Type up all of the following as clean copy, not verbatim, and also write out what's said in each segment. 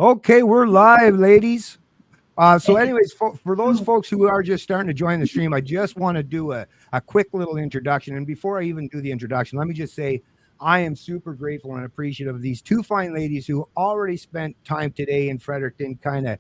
Okay, we're live, ladies. So anyways, for those folks who are just starting to join the stream, I just want to do a quick little introduction. And before I even do the introduction, let me just say I am super grateful and appreciative of these two fine ladies who already spent time today in Fredericton kind of,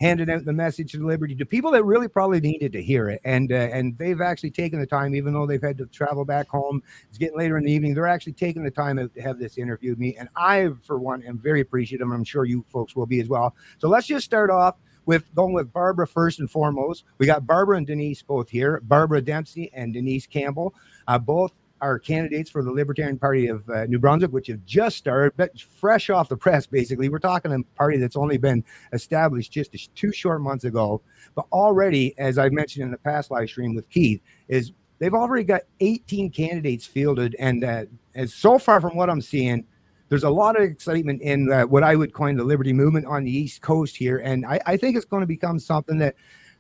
handing out the message of liberty to people that really probably needed to hear it. And they've actually taken the time, even though they've had to travel back home. It's getting later in the evening. They're actually taking the time out to have this interview with me. And I, for one, am very appreciative. I'm sure you folks will be as well. So let's just start off with going with Barbara first and foremost. We got Barbara and Denise both here. Barbara Dempsey and Denise Campbell, both are candidates for the Libertarian Party of New Brunswick, which have just started, but fresh off the press, basically. We're talking a party that's only been established just 2 short months ago. But already, as I mentioned in the past live stream with Keith, is they've already got 18 candidates fielded. And as so far from what I'm seeing, there's a lot of excitement in what I would coin the liberty movement on the East Coast here. And I think it's going to become something that,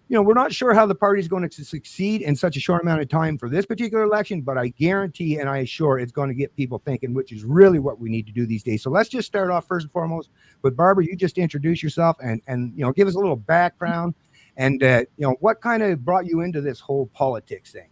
we're not sure how the party is going to succeed in such a short amount of time for this particular election, but I guarantee and I assure it's going to get people thinking, which is really what we need to do these days. So let's just start off first and foremost with Barbara. You just introduce yourself and give us a little background and, what kind of brought you into this whole politics thing?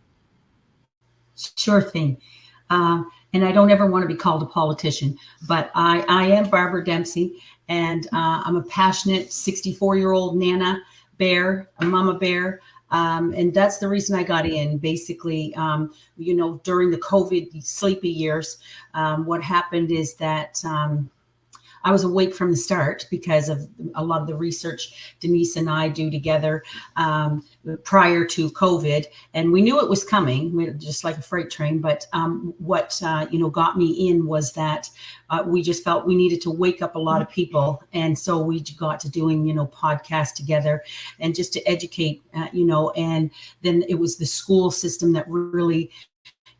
Sure thing. And I don't ever want to be called a politician, but I am Barbara Dempsey, and I'm a passionate 64-year-old Nana bear, a mama bear. And that's the reason I got in. Basically, during the COVID sleepy years, what happened is that I was awake from the start because of a lot of the research Denise and I do together prior to COVID. And we knew it was coming, just like a freight train. But what got me in was that we just felt we needed to wake up a lot of people. And so we got to doing, podcasts together and just to educate, and then it was the school system that really,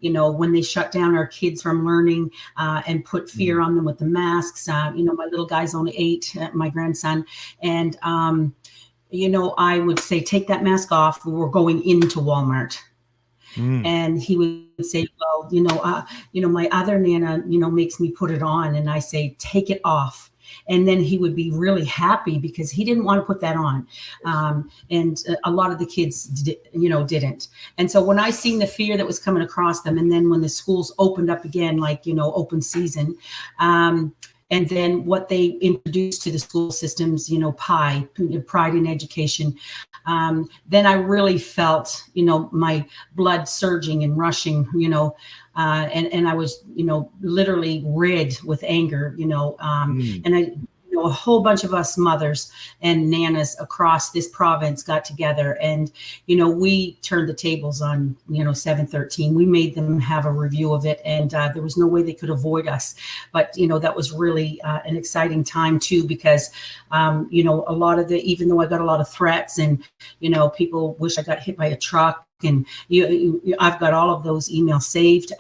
when they shut down our kids from learning and put fear on them with the masks. My little guy's only 8, my grandson. And, I would say, take that mask off. We were going into Walmart. And he would say, well, my other Nana, makes me put it on. And I say, take it off. And then he would be really happy because he didn't want to put that on. And a lot of the kids, didn't. And so when I seen the fear that was coming across them, and then when the schools opened up again, like, open season, and then what they introduced to the school systems, pride in education. Then I really felt, my blood surging and rushing, and I was, literally red with anger, and I, a whole bunch of us mothers and nanas across this province got together, and, we turned the tables on, 713. We made them have a review of it, and there was no way they could avoid us. But, that was really an exciting time too, because, a lot of even though I got a lot of threats and, people wish I got hit by a truck, and I've got all of those emails saved.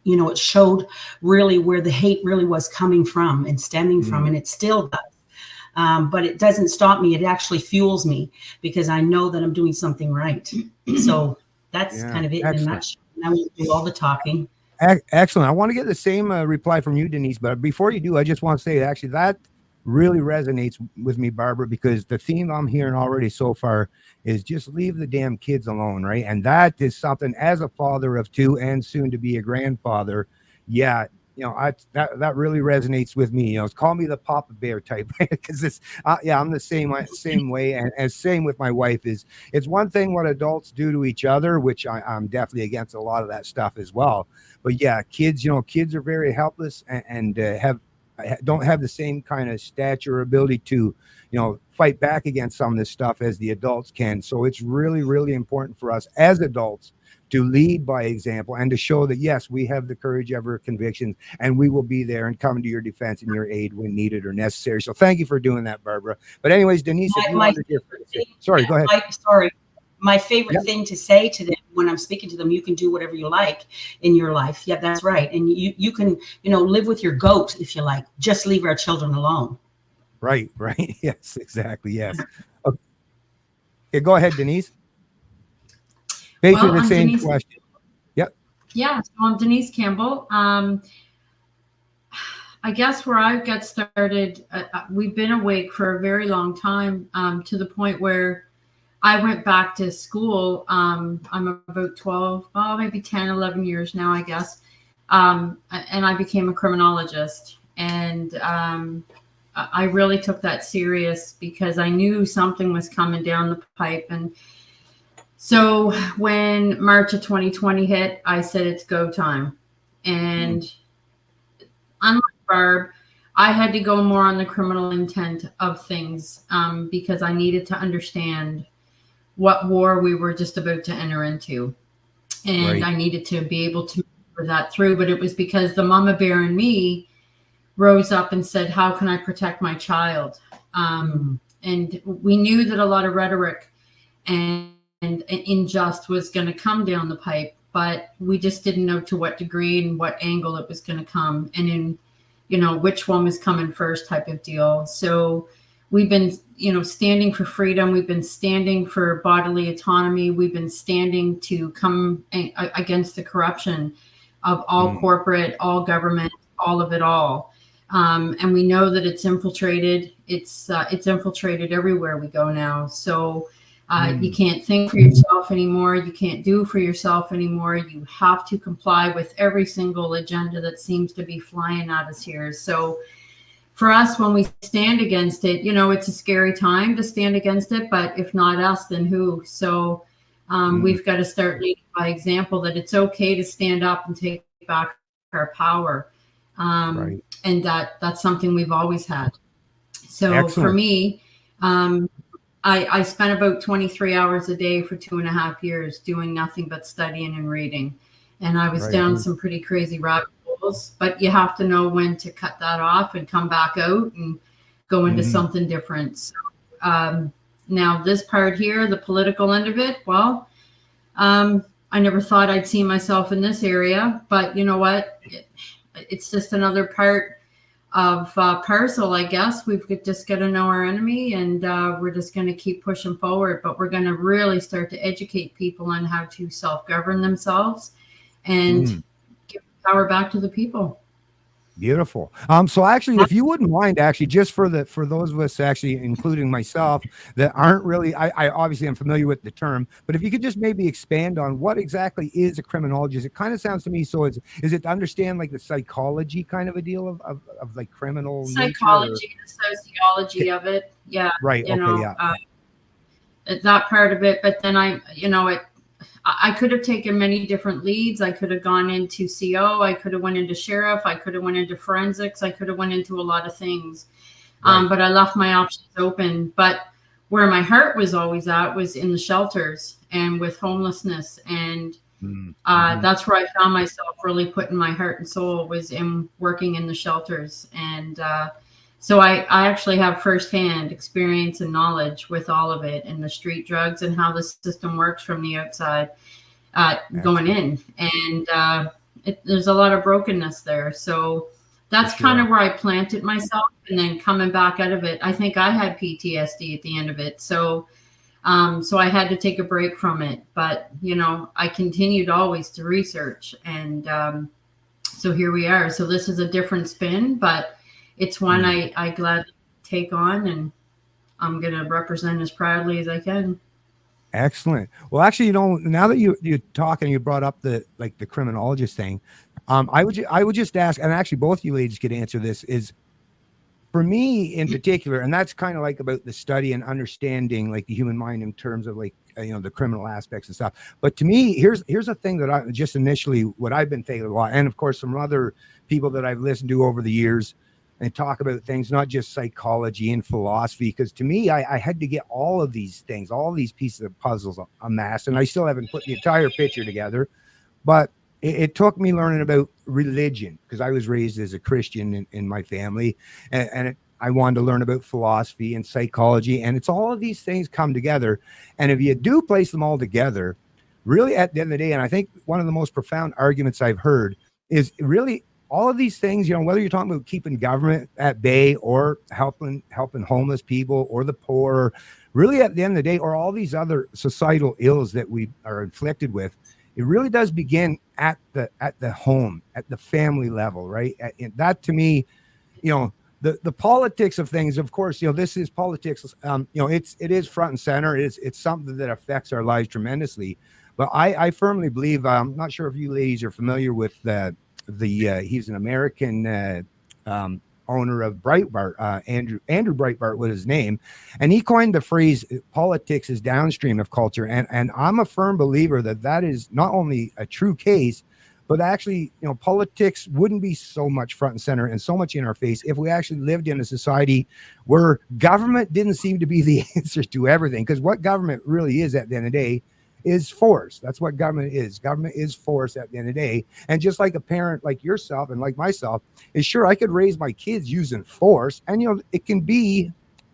It showed really where the hate really was coming from and stemming from, and it still does. But it doesn't stop me. It actually fuels me because I know that I'm doing something right. So that's kind of it in a nutshell. I won't do all the talking. Excellent. I want to get the same reply from you, Denise. But before you do, I just want to say actually that really resonates with me, Barbara, because the theme I'm hearing already so far is just leave the damn kids alone, right? And that is something, as a father of 2 and soon to be a grandfather, that really resonates with me. It's call me the Papa Bear type, because it's I'm the same way, and same with my wife. It's one thing what adults do to each other, which I'm definitely against a lot of that stuff as well. But yeah, kids are very helpless and don't have the same kind of stature or ability to, fight back against some of this stuff as the adults can. So it's really, really important for us as adults to lead by example and to show that, yes, we have the courage of our convictions and we will be there and come to your defense and your aid when needed or necessary. So thank you for doing that, Barbara. But anyways, Denise, sorry, go ahead. My favorite thing to say to them when I'm speaking to them, you can do whatever you like in your life. Yeah, that's right. And you can, live with your goat if you like. Just leave our children alone. Right. Yes, exactly. Yes. Okay, go ahead, Denise. Basically the same question. Yep. Yeah, so I'm Denise Campbell. I I guess where I got started, we've been awake for a very long time, to the point where I went back to school. I'm about 12, well, maybe 10, 11 years now, I guess. And I became a criminologist. And I really took that serious because I knew something was coming down the pipe. And so when March of 2020 hit, I said, it's go time. And unlike Barb, I had to go more on the criminal intent of things, because I needed to understand what war we were just about to enter into. And I needed to be able to move that through. But it was because the mama bear in me rose up and said, how can I protect my child? And we knew that a lot of rhetoric and unjust was going to come down the pipe, but we just didn't know to what degree and what angle it was going to come, and in, you know, which one was coming first type of deal. So we've been, you know, standing for freedom. We've been standing for bodily autonomy. We've been standing to come against the corruption of all corporate, all government, all of it all. And we know that it's infiltrated. It's infiltrated everywhere we go now. So you can't think for yourself anymore. You can't do for yourself anymore. You have to comply with every single agenda that seems to be flying at us here. So for us, when we stand against it, you know, it's a scary time to stand against it, but if not us, then who? So we've got to start leading by example, that it's okay to stand up and take back our power. And that's something we've always had. So Excellent. For me, I spent about 23 hours a day for 2.5 years doing nothing but studying and reading. And I was down some pretty crazy rabbit holes, but you have to know when to cut that off and come back out and go into something different. So, now this part here, the political end of it, well, I never thought I'd see myself in this area, but you know what? It's just another part of parcel, I guess. We've just got to know our enemy, and we're just going to keep pushing forward. But we're going to really start to educate people on how to self-govern themselves and give power back to the people. Beautiful. So actually, if you wouldn't mind, actually, just for those of us, actually, including myself, that aren't really, I obviously am familiar with the term, but if you could just maybe expand on what exactly is a criminologist. It kind of sounds to me, so is it to understand like the psychology kind of a deal of like criminal psychology, the sociology of it, yeah, right? You know, that part of it. But then I could have taken many different leads. I could have gone into CO. I could have went into sheriff. I could have went into forensics. I could have went into a lot of things. But I left my options open. But where my heart was always at was in the shelters and with homelessness. And that's where I found myself really putting my heart and soul, was in working in the shelters. And so I actually have firsthand experience and knowledge with all of it, and the street drugs and how the system works from the outside going in. And there's a lot of brokenness there. So that's kind of where I planted myself, and then coming back out of it, I think I had PTSD at the end of it. So I had to take a break from it. But, you know, I continued always to research. And so here we are. So this is a different spin, but it's one I gladly take on, and I'm going to represent as proudly as I can. Excellent. Well, actually, you know, now that you're talking, you brought up the criminologist thing. I would just ask, and actually both you ladies could answer this, is for me in particular, and that's kind of like about the study and understanding like the human mind in terms of like, you know, the criminal aspects and stuff. But to me, here's a thing that I just initially, what I've been thinking a lot, and of course some other people that I've listened to over the years, and talk about things, not just psychology and philosophy, because to me, I had to get all of these things, all these pieces of puzzles amassed, and I still haven't put the entire picture together. But it took me learning about religion, because I was raised as a Christian in my family, and I wanted to learn about philosophy and psychology, and it's all of these things come together. And if you do place them all together, really at the end of the day, and I think one of the most profound arguments I've heard is really all of these things, you know, whether you're talking about keeping government at bay or helping homeless people or the poor, really at the end of the day, or all these other societal ills that we are inflicted with, it really does begin at the home, at the family level, right? And that to me, the politics of things, of course, this is politics. It is front and center. It's something that affects our lives tremendously. But I firmly believe, I'm not sure if you ladies are familiar with he's an American owner of Breitbart, Andrew Breitbart was his name, and he coined the phrase "politics is downstream of culture," and I'm a firm believer that is not only a true case, but actually, politics wouldn't be so much front and center and so much in our face if we actually lived in a society where government didn't seem to be the answer to everything. Because what government really is at the end of the day is force. That's what government is. Government is force at the end of the day. And just like a parent like yourself and like myself is, sure, I could raise my kids using force, and it can be,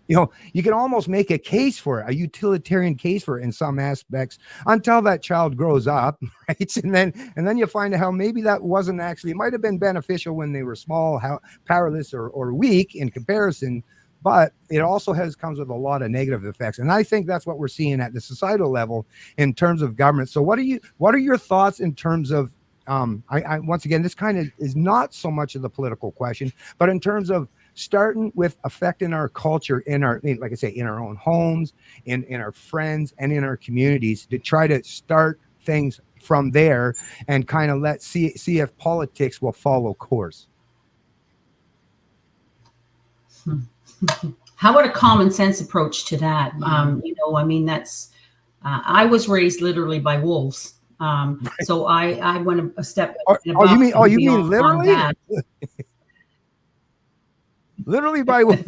you can almost make a case for it, a utilitarian case for it in some aspects, until that child grows up, right? And then you find out how maybe that wasn't actually, it might have been beneficial when they were small, how powerless or weak in comparison, but it also comes with a lot of negative effects. And I think that's what we're seeing at the societal level in terms of government. So what are your thoughts in terms of, once again, this kind of is not so much of the political question, but in terms of starting with affecting our culture like I say, in our own homes, in our friends, and in our communities, to try to start things from there and kind of see if politics will follow course. How about a common sense approach to that? That's, I was raised literally by wolves. So I went a step above. You mean literally? That. Literally by wolves.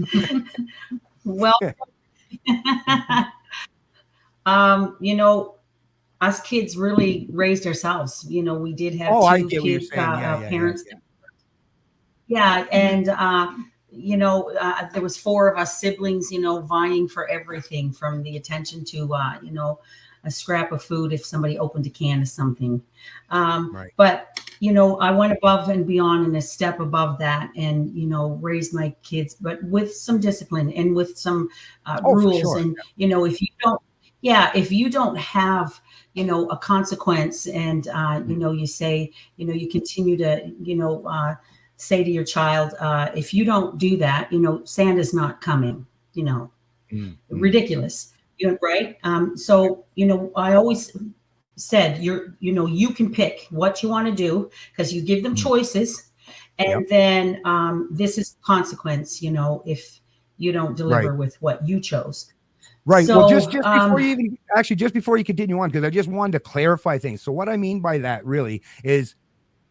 Well, us kids really raised ourselves. We did have two kids, parents. Yeah. And, there was 4 of us siblings, vying for everything from the attention to, a scrap of food if somebody opened a can of something. Right. But, I went above and beyond and a step above that and, raised my kids, but with some discipline and with some rules. Sure. And, if you don't have, a consequence and, you say, you continue to, say to your child, if you don't do that, Santa's not coming, ridiculous, right? So, I always said, you can pick what you want to do because you give them choices. And then this is consequence, if you don't deliver with what you chose. Right. So, well, just before you continue on, because I just wanted to clarify things. So what I mean by that really is,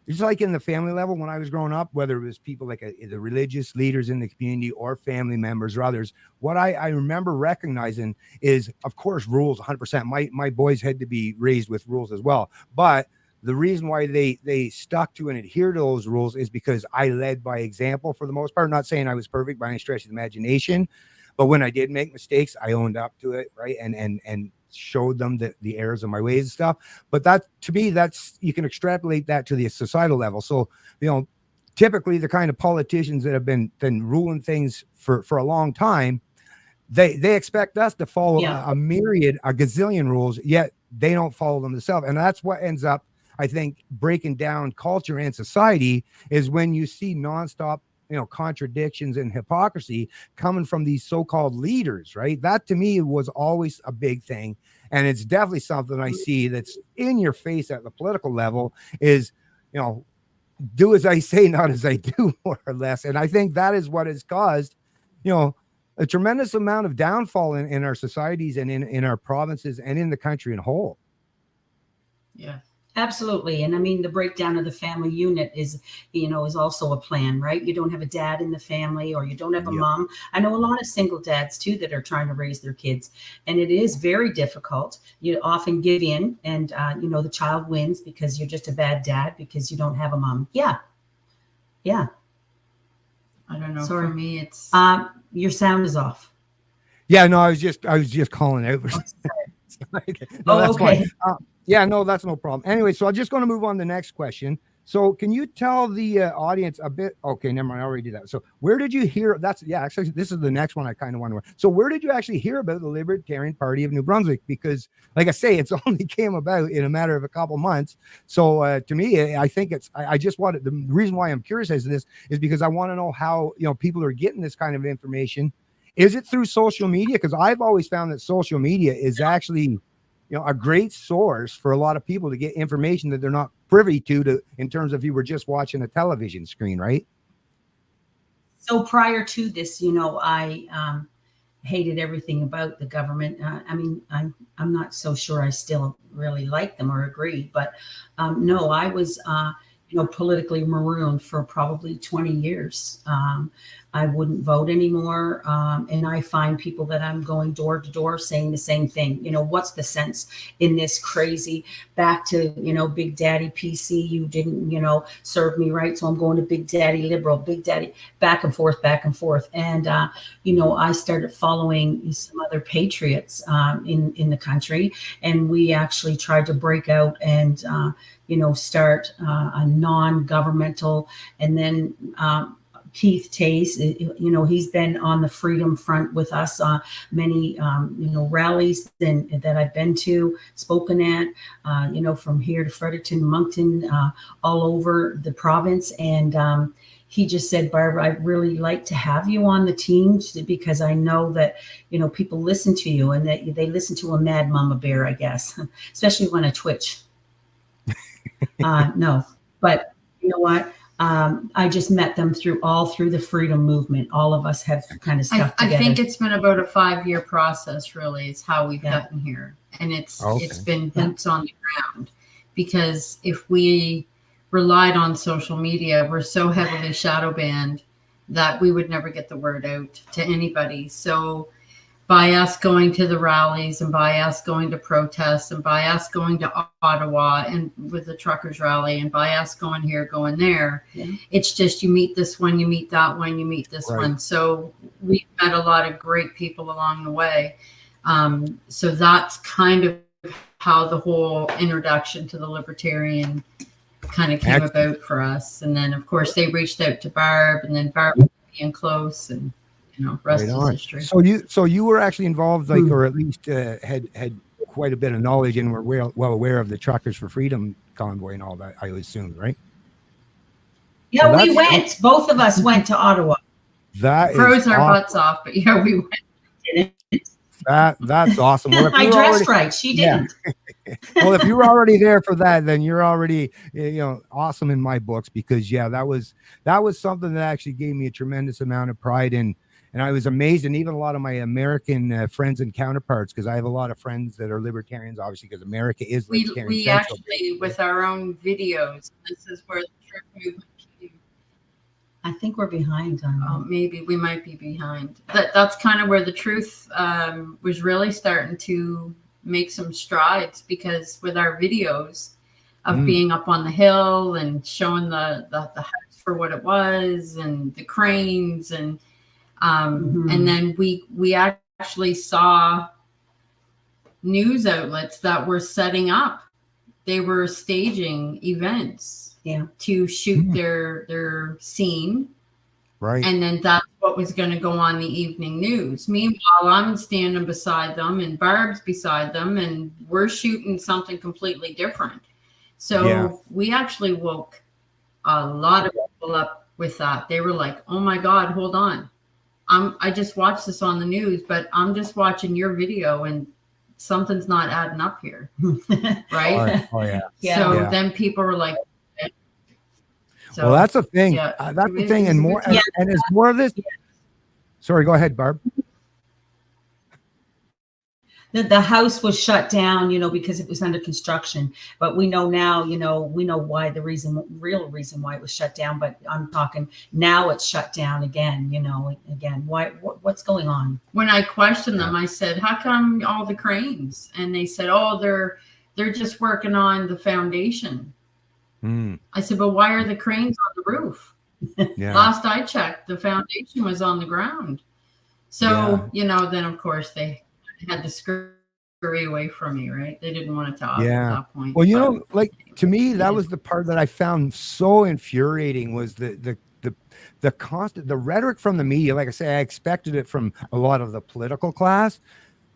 just like in the family level, when I was growing up, whether it was people like the religious leaders in the community or family members or others, what I remember recognizing is, of course, rules 100%. My boys had to be raised with rules as well. But the reason why they stuck to and adhere to those rules is because I led by example for the most part. Not saying I was perfect by any stretch of the imagination, but when I did make mistakes, I owned up to it, right? And showed them the errors of my ways and stuff. But that, to me, you can extrapolate that to the societal level. So, typically the kind of politicians that have been ruling things for a long time, they expect us to follow a gazillion rules, yet they don't follow them themselves. And that's what ends up, I think, breaking down culture and society, is when you see nonstop contradictions and hypocrisy coming from these so-called leaders, right? That to me was always a big thing. And it's definitely something I see that's in your face at the political level is, do as I say, not as I do, more or less. And I think that is what has caused, a tremendous amount of downfall in our societies and in our provinces and in the country in whole. Yeah. Absolutely. And I mean, the breakdown of the family unit is also a plan, right? You don't have a dad in the family, or you don't have a mom. I know a lot of single dads too that are trying to raise their kids, and it is very difficult. You often give in and, the child wins because you're just a bad dad because you don't have a mom. Yeah. Yeah. I don't know. Sorry. For me, it's your sound is off. Yeah, no, I was just calling out. No, that's okay. fine. Yeah, no, that's no problem. Anyway, so I'm just going to move on to the next question. So can you tell the audience a bit? Okay, never mind. I already did that. So where did you hear? That's yeah. Actually, this is the next one I kind of wonder. So where did you actually hear about the Libertarian Party of New Brunswick? Because, like I say, it's only came about in a matter of a couple months. So to me, I think it's. I just wanted the reason why I'm curious as to this is because I want to know how people are getting this kind of information. Is it through social media? Because I've always found that social media is actually a great source for a lot of people to get information that they're not privy to in terms of you were just watching a television screen, right? So prior to this, I hated everything about the government. I mean, I'm not so sure I still really like them or agree, but no, I was, politically marooned for probably 20 years. I wouldn't vote anymore. And I find people that I'm going door to door saying the same thing. What's the sense in this crazy back to, Big Daddy PC? You didn't, serve me right. So I'm going to Big Daddy Liberal, Big Daddy, back and forth, back and forth. And, I started following some other patriots in the country. And we actually tried to break out and, start a non-governmental, and then Keith Tace, he's been on the freedom front with us, many, rallies that I've been to, spoken at, from here to Fredericton, Moncton, all over the province. And he just said, Barb, I'd really like to have you on the team because I know that, people listen to you and that they listen to a mad mama bear, I guess, especially when I twitch. No, but you know what? I just met them through the freedom movement. All of us have kind of stuck together. I think it's been about a 5-year process, really, is how we've gotten here. And it's been boots on the ground, because if we relied on social media, we're so heavily shadow banned that we would never get the word out to anybody. So by us going to the rallies and by us going to protests and by us going to Ottawa and with the truckers rally and by us going here, going there, it's just you meet this one, you meet that one, you meet this one. So we've met a lot of great people along the way. So that's kind of how the whole introduction to the Libertarian kind of came about for us. And then, of course, they reached out to Barb, and then Barb was being close, and rest is history. So you were actually involved, like, or at least had quite a bit of knowledge and were well aware of the Truckers for Freedom convoy and all that, I assume, right? Yeah, well, we went. Both of us went to Ottawa. That froze our butts off, but yeah, we went. That's awesome. Well, I dressed right. She didn't. Yeah. Well, if you were already there for that, then you're already, awesome in my books, because that was something that actually gave me a tremendous amount of pride in. And I was amazed, and even a lot of my American friends and counterparts, because I have a lot of friends that are libertarians, obviously, because America is libertarian. We actually, with our own videos, this is where the truck movement came. I think we're behind on that. Maybe we might be behind. That's kind of where the truth was really starting to make some strides, because with our videos of being up on the hill and showing the house for what it was and the cranes and then we actually saw news outlets that were setting up. They were staging events to shoot their scene. Right. And then that's what was going to go on the evening news. Meanwhile, I'm standing beside them and Barb's beside them, and we're shooting something completely different. So we actually woke a lot of people up with that. They were like, oh my God, hold on. I just watched this on the news, but I'm just watching your video and something's not adding up here. Right? Oh, yeah. So then people were like, so, well, that's the thing. That's the thing. And more, and it's more of this. Sorry, go ahead, Barb. The house was shut down, because it was under construction. But we know now, we know why real reason why it was shut down. But I'm talking now it's shut down again, again. What's going on? When I questioned them, I said, how come all the cranes? And they said, oh, they're just working on the foundation. I said, but why are the cranes on the roof? Last I checked, the foundation was on the ground. So, then of course they had the screw away from me, right? They didn't want to talk at Yeah. that point. Well, you but- know, like to me, that was the part that I found so infuriating was the constant, the rhetoric from the media. Like I say, I expected it from a lot of the political class,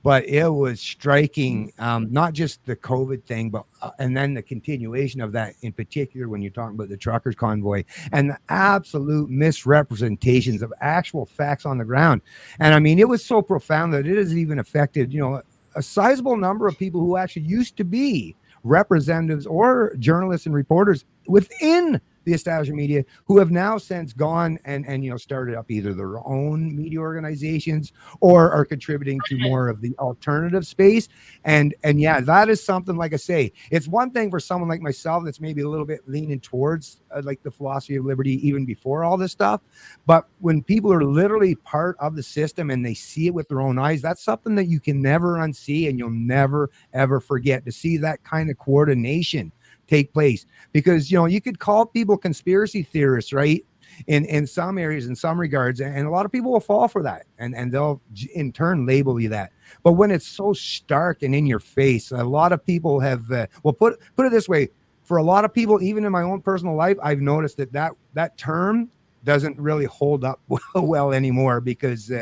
but it was striking, not just the COVID thing, but and then the continuation of that in particular when you're talking about the truckers convoy and the absolute misrepresentations of actual facts on the ground. And I mean, it was so profound that it has even affected, you know, a sizable number of people who actually used to be representatives or journalists and reporters within the establishment media who have now since gone and you know started up either their own media organizations or are contributing to more of the alternative space. And yeah, that is something, like I say, it's one thing for someone like myself that's maybe a little bit leaning towards like the philosophy of liberty even before all this stuff, but when people are literally part of the system and they see it with their own eyes, that's something that you can never unsee, and you'll never ever forget to see that kind of coordination take place. Because you know, you could call people conspiracy theorists, right, in some areas, in some regards, and a lot of people will fall for that, and they'll in turn label you that. But when it's so stark and in your face, a lot of people have well, put it this way, for a lot of people, even in my own personal life, I've noticed that term doesn't really hold up well anymore, because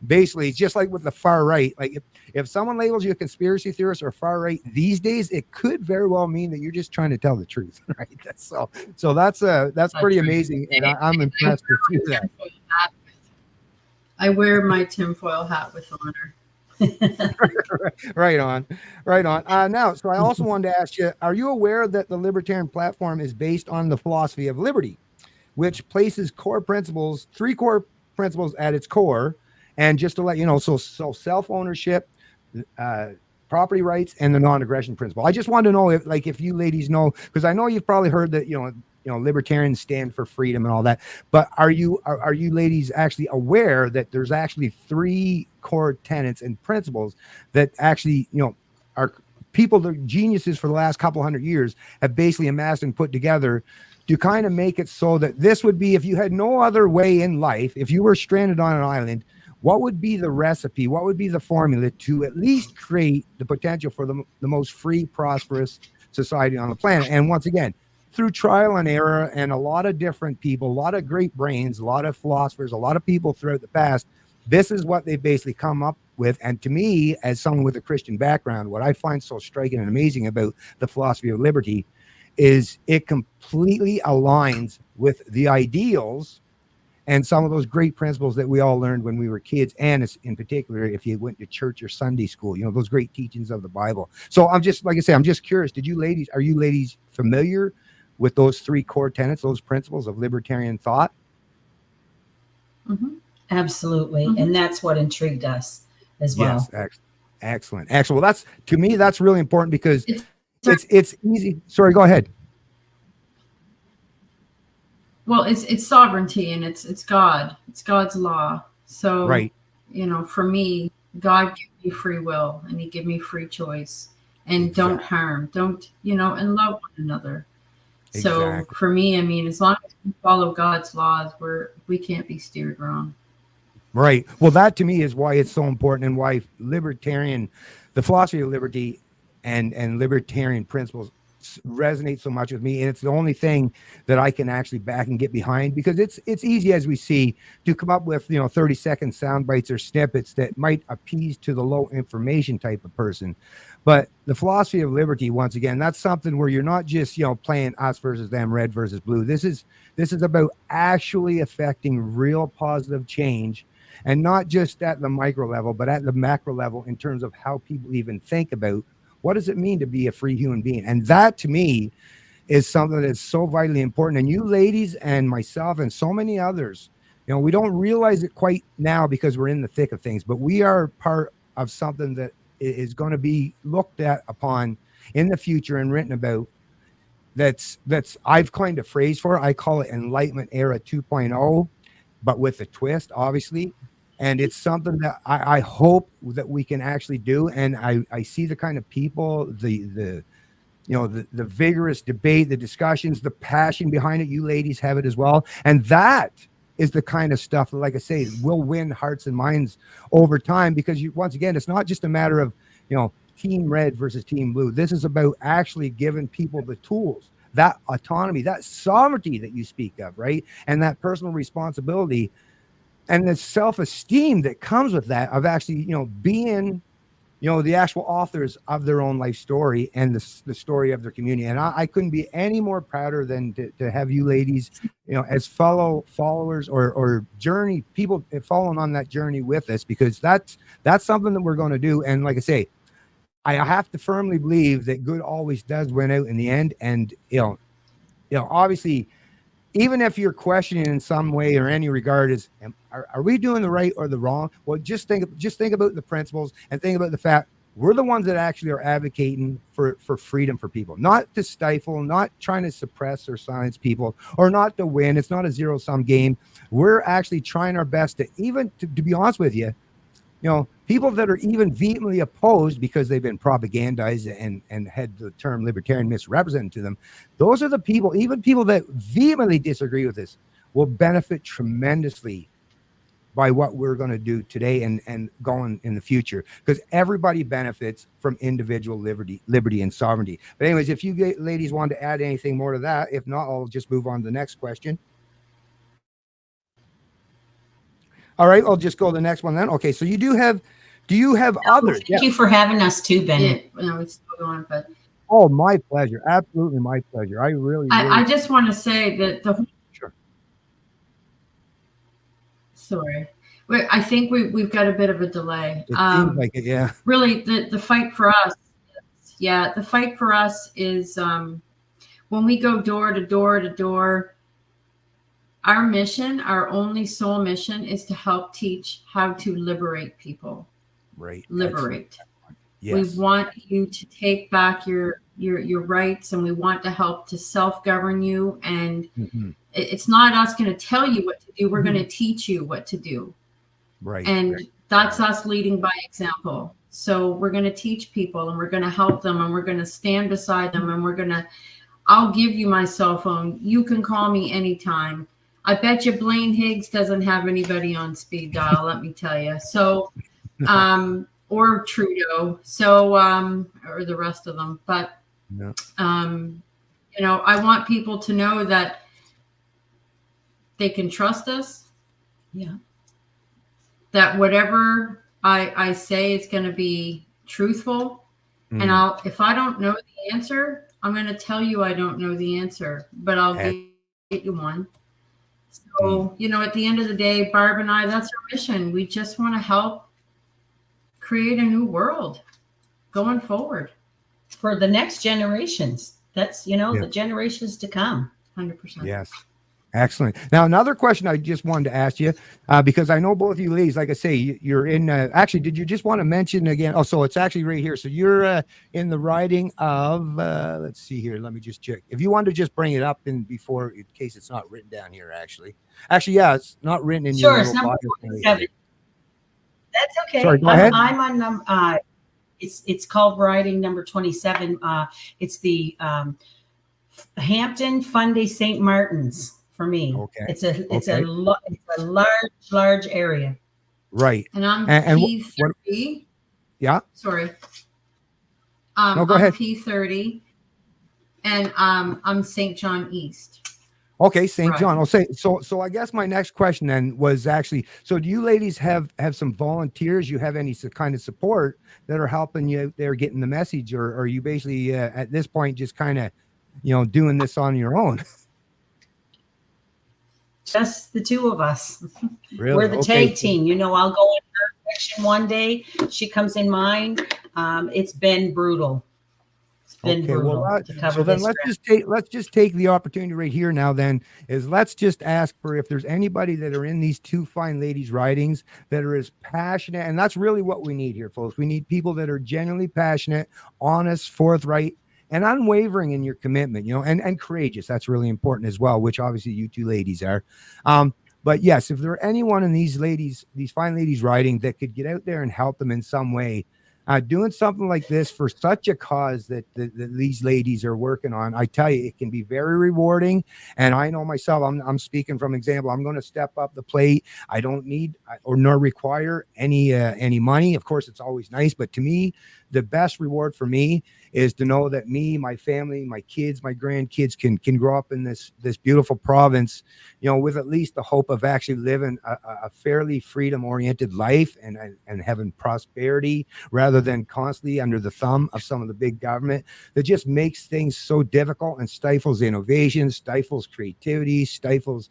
basically it's just like with the far right. Like if someone labels you a conspiracy theorist or far right these days, it could very well mean that you're just trying to tell the truth, right? So that's pretty amazing, and I'm impressed to see that. I wear my tinfoil hat with honor. Right on. Now, so I also wanted to ask you, are you aware that the Libertarian platform is based on the philosophy of liberty, which places three core principles at its core? And just to let you know, so self-ownership, property rights, and the non-aggression principle. I just wanted to know if you ladies know, because I know you've probably heard that, you know, libertarians stand for freedom and all that, but are you ladies actually aware that there's actually three core tenets and principles that actually, you know, are people, the geniuses for the last couple hundred years have basically amassed and put together to kind of make it so that this would be, if you had no other way in life, if you were stranded on an island, what would be the recipe? What would be the formula to at least create the potential for the most free, prosperous society on the planet? And once again, through trial and error and a lot of different people, a lot of great brains, a lot of philosophers, a lot of people throughout the past, this is what they've basically come up with. And to me, as someone with a Christian background, what I find so striking and amazing about the philosophy of liberty is it completely aligns with the ideals and some of those great principles that we all learned when we were kids, and in particular, if you went to church or Sunday school, you know, those great teachings of the Bible. So I'm just, like I say, I'm just curious, are you ladies familiar with those three core tenets, those principles of libertarian thought? Mm-hmm. Absolutely. Mm-hmm. And that's what intrigued us as well. Yes, excellent. Well, that's, to me, that's really important, because it's easy. Sorry, go ahead. Well, it's sovereignty, and it's God. It's God's law. So, right. You know, for me, God gave me free will, and He gave me free choice, and exactly. Don't harm, and love one another. Exactly. So for me, I mean, as long as we follow God's laws, we can't be steered wrong. Right. Well, that to me is why it's so important, and why the philosophy of liberty and libertarian principles resonate so much with me. And it's the only thing that I can actually back and get behind, because it's easy, as we see, to come up with, 30-second sound bites or snippets that might appease to the low information type of person. But the philosophy of liberty, once again, that's something where you're not just, playing us versus them, red versus blue. This is about actually affecting real positive change, and not just at the micro level, but at the macro level, in terms of how people even think about what does it mean to be a free human being. And that, to me, is something that's so vitally important. And you ladies and myself and so many others, we don't realize it quite now because we're in the thick of things, but we are part of something that is going to be looked at upon in the future and written about. That's I've coined a phrase for it. I call it Enlightenment Era 2.0, but with a twist, obviously. And it's something that I hope that we can actually do. And I see the kind of people, the vigorous debate, the discussions, the passion behind it. You ladies have it as well. And that is the kind of stuff that, like I say, will win hearts and minds over time, because once again, it's not just a matter of, team red versus team blue. This is about actually giving people the tools, that autonomy, that sovereignty that you speak of, right? And that personal responsibility and the self-esteem that comes with that, of actually, being, the actual authors of their own life story and the story of their community. And I couldn't be any more prouder than to have you ladies, as fellow followers or journey people following on that journey with us, because that's something that we're going to do. And like I say, I have to firmly believe that good always does win out in the end. And, obviously, even if you're questioning in some way or any regard is, are we doing the right or the wrong? Well, just think about the principles and think about the fact we're the ones that actually are advocating for freedom for people, not to stifle, not trying to suppress or silence people, or not to win. It's not a zero-sum game. We're actually trying our best to be honest with you, people that are even vehemently opposed because they've been propagandized and had the term libertarian misrepresented to them. Those are the people, even people that vehemently disagree with this, will benefit tremendously by what we're going to do today and going in the future, because everybody benefits from individual liberty and sovereignty. But anyways, if you ladies want to add anything more to that, if not, I'll just move on to the next question. All right, I'll just go to the next one then. Okay, so do you have others? Thank you for having us too, Bennett. Yeah, no, it's still going, but Oh, my pleasure. Absolutely my pleasure. I just want to say that Sure. Sorry. I think we've got a bit of a delay. It seems like it, yeah. Really, the fight for us, the fight for us is when we go door to door to door. Our mission, our only sole mission, is to help teach how to liberate people. Right. Liberate. Yes. We want you to take back your rights, and we want to help to self-govern you. And it's not us going to tell you what to do. We're going to teach you what to do. Right. And that's us leading by example. So we're going to teach people, and we're going to help them, and we're going to stand beside them, and I'll give you my cell phone. You can call me anytime. I bet you Blaine Higgs doesn't have anybody on speed dial, let me tell you. So, or Trudeau, so, or the rest of them. But, I want people to know that they can trust us. Yeah. That whatever I say is going to be truthful. And if I don't know the answer, I'm going to tell you I don't know the answer, but I'll get you one. So, at the end of the day, Barb and I, that's our mission. We just want to help create a new world going forward. For the next generations. That's, the generations to come. 100%. Yes. Excellent. Now, another question I just wanted to ask you, because I know both of you ladies, like I say, you're in, actually, did you just want to mention again? Oh, so it's actually right here. So you're in the riding of, let's see here. Let me just check. If you want to just bring it up in case it's not written down here, actually. Actually, yeah, it's not written in your it's number 27. That's okay. Sorry, go ahead. I'm on, it's called riding number 27. It's the Hampton Fundy St. Martin's. For me, okay, it's a large area, right? And I'm P30. Yeah. Sorry. No, go ahead. I'm P30, and I'm St. John East. Okay, St. John. I'll say so. I guess my next question then was actually, so do you ladies have some volunteers? You have any kind of support that are helping you out there getting the message, or are you basically at this point just kind of, doing this on your own? Just the two of us. Really? We're the tag team. I'll go in her section one day. She comes in mine. It's been brutal. It's been brutal to cover so then this. let's just take the opportunity right here now. Then let's just ask for if there's anybody that are in these two fine ladies' ridings that are as passionate, and that's really what we need here, folks. We need people that are genuinely passionate, honest, forthright, and unwavering in your commitment, and courageous. That's really important as well, which obviously you two ladies are. But yes, if there are anyone in these fine ladies riding that could get out there and help them in some way, doing something like this for such a cause that these ladies are working on, I tell you, it can be very rewarding. And I know myself, I'm speaking from example. I'm going to step up the plate. I don't need or nor require any money. Of course, it's always nice, but to me, the best reward for me is to know that me, my family, my kids, my grandkids can grow up in this beautiful province, with at least the hope of actually living a fairly freedom-oriented life and having prosperity rather than constantly under the thumb of some of the big government that just makes things so difficult and stifles innovation, stifles creativity, stifles,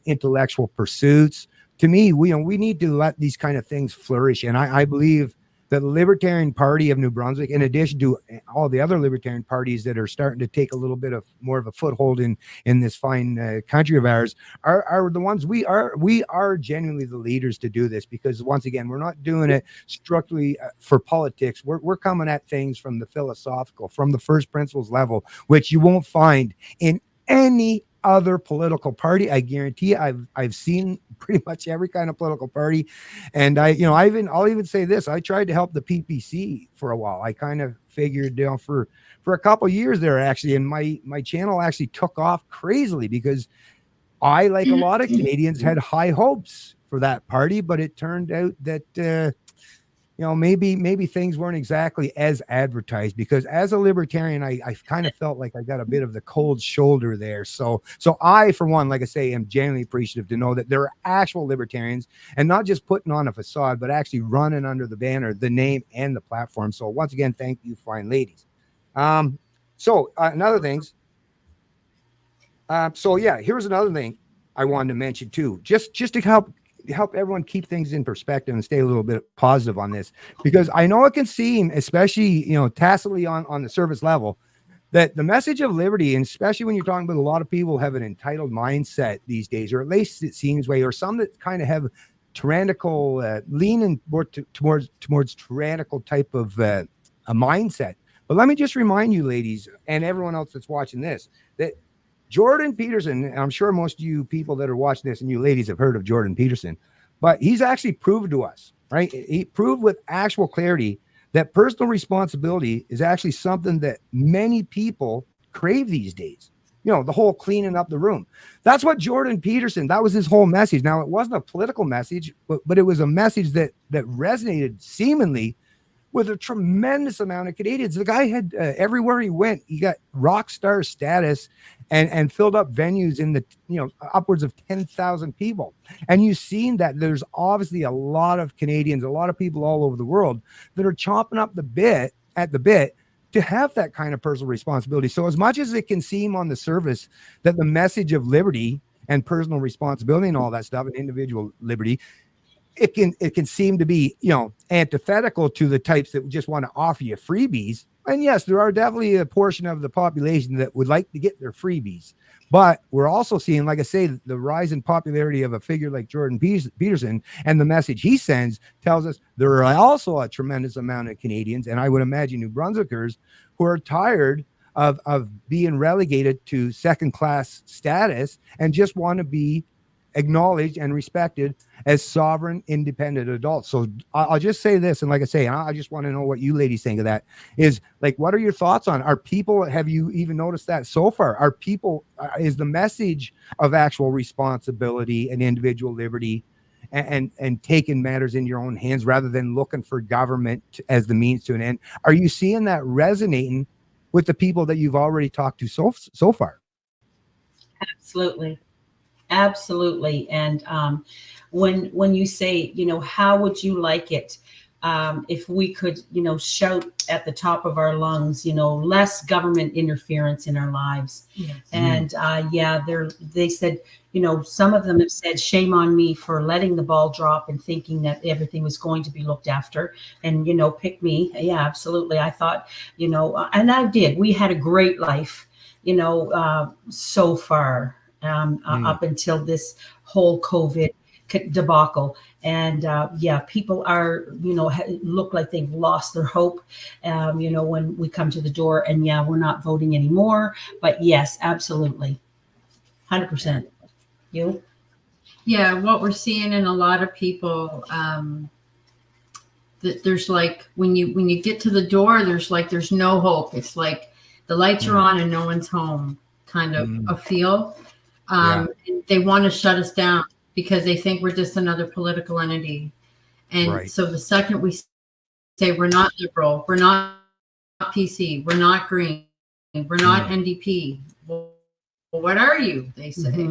intellectual pursuits. To me, we need to let these kind of things flourish. And I believe the Libertarian Party of New Brunswick, in addition to all the other Libertarian parties that are starting to take a little bit of more of a foothold in this fine country of ours, are the ones we are genuinely the leaders to do this, because once again, we're not doing it strictly for politics. We're coming at things from the philosophical, from the first principles level, which you won't find in any other political party. I guarantee you, I've seen pretty much every kind of political party. And I'll even say this. I tried to help the PPC for a while. I kind of figured, for a couple of years there actually, and my channel actually took off crazily because I, like a lot of Canadians, had high hopes for that party, but it turned out that maybe things weren't exactly as advertised, because as a libertarian, I kind of felt like I got a bit of the cold shoulder there. So I, for one, like I say, am genuinely appreciative to know that there are actual libertarians and not just putting on a facade, but actually running under the banner, the name and the platform. So once again, thank you, fine ladies. Another things. Here's another thing I wanted to mention too, just to help everyone keep things in perspective and stay a little bit positive on this, because I know it can seem, especially, tacitly on the surface level, that the message of liberty, and especially when you're talking about a lot of people have an entitled mindset these days, or at least it seems way, or some that kind of have tyrannical, leaning more towards tyrannical type of a mindset. But let me just remind you, ladies, and everyone else that's watching this, that Jordan Peterson, and I'm sure most of you people that are watching this and you ladies have heard of Jordan Peterson, but he's actually proved to us, right? He proved with actual clarity that personal responsibility is actually something that many people crave these days. The whole cleaning up the room. That's what Jordan Peterson, that was his whole message. Now, it wasn't a political message, but it was a message that resonated seemingly with a tremendous amount of Canadians. The guy had everywhere he went, he got rock star status and filled up venues in the upwards of 10,000 people. And you've seen that there's obviously a lot of Canadians, a lot of people all over the world that are chomping up at the bit to have that kind of personal responsibility. So as much as it can seem on the surface that the message of liberty and personal responsibility and all that stuff and individual liberty, it can seem to be, antithetical to the types that just want to offer you freebies. And yes, there are definitely a portion of the population that would like to get their freebies. But we're also seeing, like I say, the rise in popularity of a figure like Jordan Peterson, and the message he sends tells us there are also a tremendous amount of Canadians, and I would imagine New Brunswickers, who are tired of being relegated to second-class status and just want to be acknowledged and respected as sovereign, independent adults. So I'll just say this, and like I say, I just want to know what you ladies think of that. Is like, what are your thoughts on? Are people? Have you even noticed that so far? Are people? Is the message of actual responsibility and individual liberty, and taking matters in your own hands rather than looking for government as the means to an end? Are you seeing that resonating with the people that you've already talked to so far? Absolutely. Absolutely. And when you say, how would you like it if we could, shout at the top of our lungs, less government interference in our lives. Yes. And they said, some of them have said, shame on me for letting the ball drop and thinking that everything was going to be looked after. And, pick me. Yeah, absolutely. I thought, and I did. We had a great life, so far. Up until this whole COVID debacle. And people are, look like they've lost their hope, when we come to the door and we're not voting anymore. But yes, absolutely. 100%. You? Yeah, what we're seeing in a lot of people, there's like when you get to the door, there's no hope. It's like the lights are on and no one's home, kind of a feel. And they want to shut us down because they think we're just another political entity. And so the second we say we're not liberal, we're not PC, we're not green, we're not NDP. Well, what are you? They say.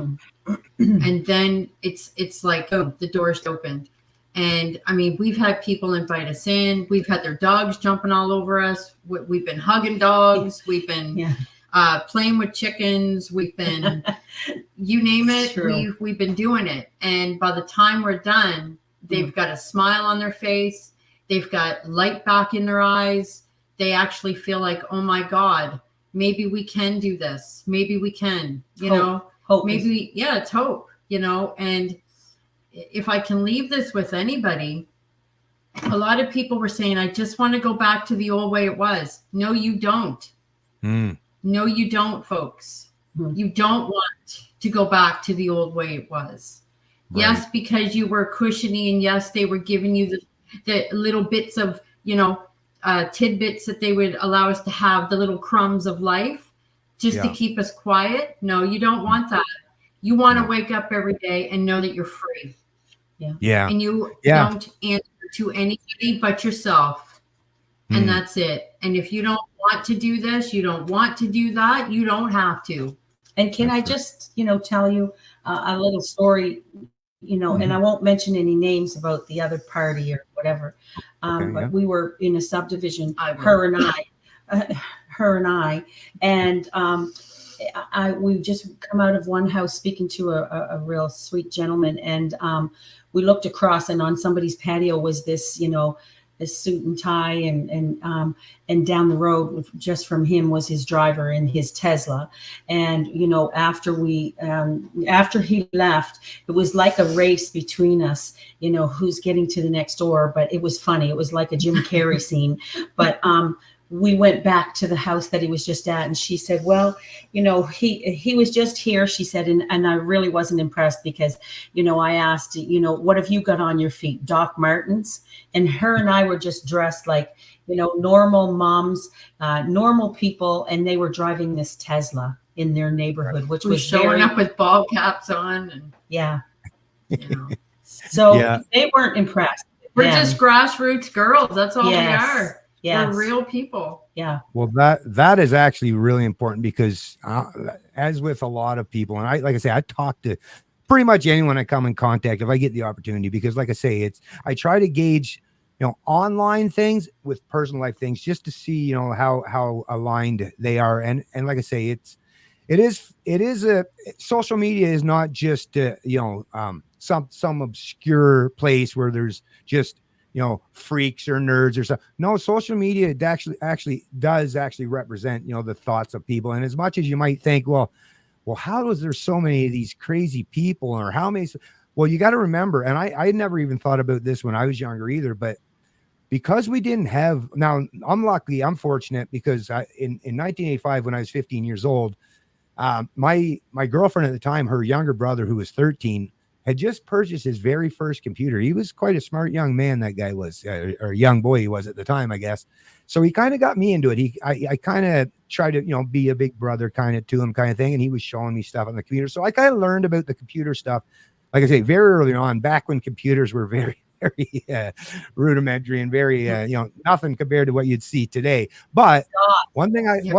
And then it's like, oh, the door's opened. And I mean, we've had people invite us in. We've had their dogs jumping all over us. We've been hugging dogs. We've been playing with chickens. We've been, you name it, we've been doing it. And by the time we're done, they've got a smile on their face. They've got light back in their eyes. They actually feel like, oh my God, maybe we can do this. Maybe we can, you know, hope. Maybe, it's hope, you know. And if I can leave this with anybody, a lot of people were saying, I just want to go back to the old way it was. No, you don't. No, you don't, folks. You don't want to go back to the old way it was. Yes, because you were cushiony, and yes, they were giving you the little bits of, you know, tidbits that they would allow us to have, the little crumbs of life just to keep us quiet. No, you don't want that. You want to wake up every day and know that you're free. And you don't answer to anybody but yourself. And that's it. And if you don't want to do this, you don't want to do that, you don't have to. And can I just, you know, tell you a little story, you know, and I won't mention any names about the other party or whatever. But we were in a subdivision, her and I, and we just come out of one house speaking to a real sweet gentleman, and we looked across, and on somebody's patio was this, you know, this suit and tie, and down the road just from him was his driver in his Tesla. And you know, after he left, it was like a race between us, you know, who's getting to the next door. But it was funny. It was like a Jim Carrey scene. But we went back to the house that he was just at, and she said, well, you know, he was just here, she said, and I really wasn't impressed because, you know, I asked, you know, what have you got on your feet? Doc Martens? And her and I were just dressed like, you know, normal moms, normal people, and they were driving this Tesla in their neighborhood, which was showing up with ball caps on. And, you know. So they weren't impressed. We're just grassroots girls. That's all we are. Yes. We're real people. Yeah. Well, that is actually really important because as with a lot of people, and like I say, I talk to pretty much anyone I come in contact if I get the opportunity, because like I say, I try to gauge, you know, online things with personal life things just to see, you know, how aligned they are. And like I say, it is social media is not just, you know, some obscure place where there's just, you know, freaks or nerds or something. No, social media actually does represent, you know, the thoughts of people. And as much as you might think, well, how is there so many of these crazy people, or how many? Well, you got to remember, and I never even thought about this when I was younger either, but because we didn't have, now I'm fortunate because in 1985, when I was 15 years old, my girlfriend at the time, her younger brother, who was 13, had just purchased his very first computer. He was quite a smart young man, that guy was, or young boy he was at the time, I guess. So he kind of got me into it. I kind of tried to, you know, be a big brother kind of to him kind of thing. And he was showing me stuff on the computer. So I kind of learned about the computer stuff, like I say, very early on, back when computers were very, very rudimentary and very, you know, nothing compared to what you'd see today. But one thing I did,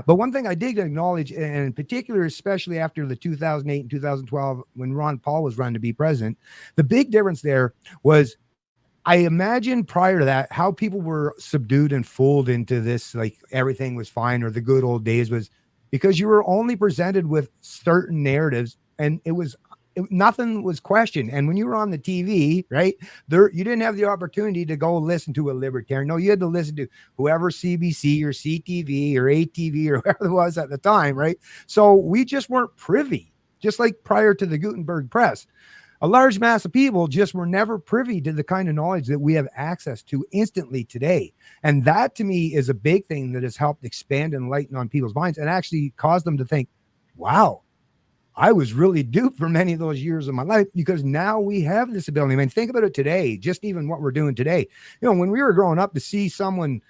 but one thing I did acknowledge, and in particular, especially after the 2008 and 2012, when Ron Paul was running to be president, the big difference there was, I imagine prior to that, how people were subdued and fooled into this, like everything was fine, or the good old days, was because you were only presented with certain narratives, and nothing was questioned. And when you were on the TV, right there, you didn't have the opportunity to go listen to a libertarian. No, you had to listen to whoever, CBC or CTV or ATV or whoever it was at the time, right? So we just weren't privy, just like prior to the Gutenberg press. A large mass of people just were never privy to the kind of knowledge that we have access to instantly today. And that, to me, is a big thing that has helped expand and lighten on people's minds and actually caused them to think, wow, I was really duped for many of those years of my life, because now we have this ability. I mean, think about it today, just even what we're doing today. When we were growing up, to see someone,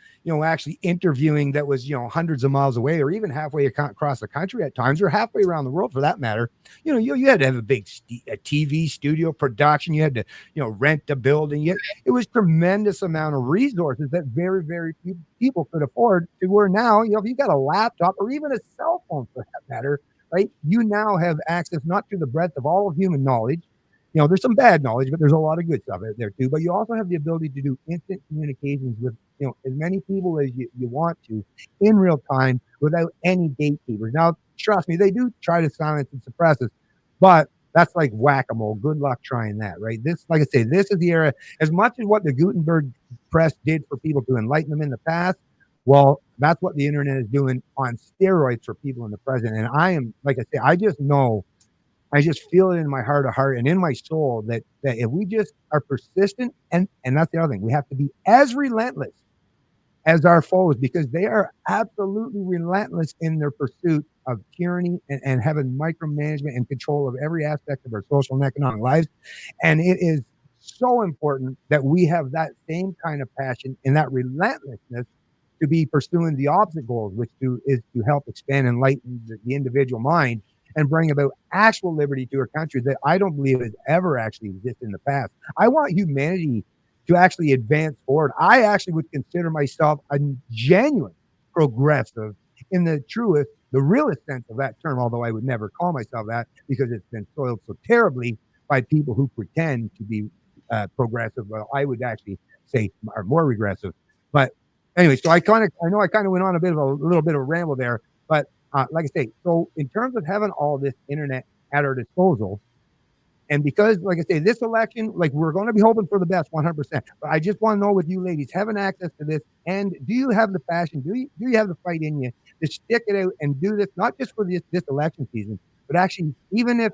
actually interviewing that was, hundreds of miles away, or even halfway across the country at times, or halfway around the world for that matter, you had to have a big a TV studio production. You had to, rent a building. It was tremendous amount of resources that very, very few people could afford, to where now, if you got a laptop or even a cell phone for that matter, right? You now have access not to the breadth of all of human knowledge. There's some bad knowledge, but there's a lot of good stuff there too. But you also have the ability to do instant communications with, as many people as you want to in real time without any gatekeepers. Now, trust me, they do try to silence and suppress us, but that's like whack-a-mole. Good luck trying that, right? Like I say, this is the era. As much as what the Gutenberg press did for people to enlighten them in the past, well, that's what the internet is doing on steroids for people in the present. And I am, like I say, I just feel it in my heart of heart and in my soul that if we just are persistent, and that's the other thing, we have to be as relentless as our foes, because they are absolutely relentless in their pursuit of tyranny and having micromanagement and control of every aspect of our social and economic lives. And it is so important that we have that same kind of passion and that relentlessness to be pursuing the opposite goals, which is to help expand and enlighten the individual mind and bring about actual liberty to our country that I don't believe has ever actually existed in the past. I want humanity to actually advance forward. I actually would consider myself a genuine progressive in the truest, the realest sense of that term, although I would never call myself that, because it's been soiled so terribly by people who pretend to be progressive. Well, I would actually say are more regressive. But anyway, so I know I kind of went on a little bit of a ramble there, but like I say, so in terms of having all this internet at our disposal, and because, like I say, this election, like, we're going to be hoping for the best 100%. But I just want to know, with you ladies having access to this, and do you have the passion? Do you have the fight in you to stick it out and do this, not just for this election season, but actually, even if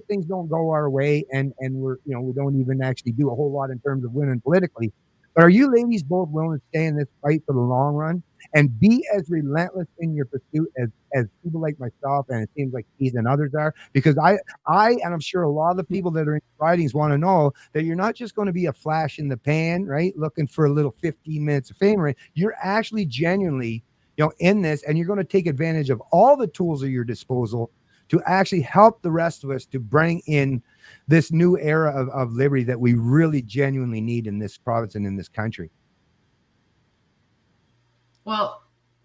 things don't go our way and we're, we don't even actually do a whole lot in terms of winning politically, but are you ladies both willing to stay in this fight for the long run and be as relentless in your pursuit as people like myself, and it seems like Keith and others are? Because I and I'm sure a lot of the people that are in writings want to know that you're not just going to be a flash in the pan, right? Looking for a little 15 minutes of fame, right? You're actually genuinely, in this, and you're going to take advantage of all the tools at your disposal to actually help the rest of us to bring in this new era of liberty that we really genuinely need in this province and in this country. Well,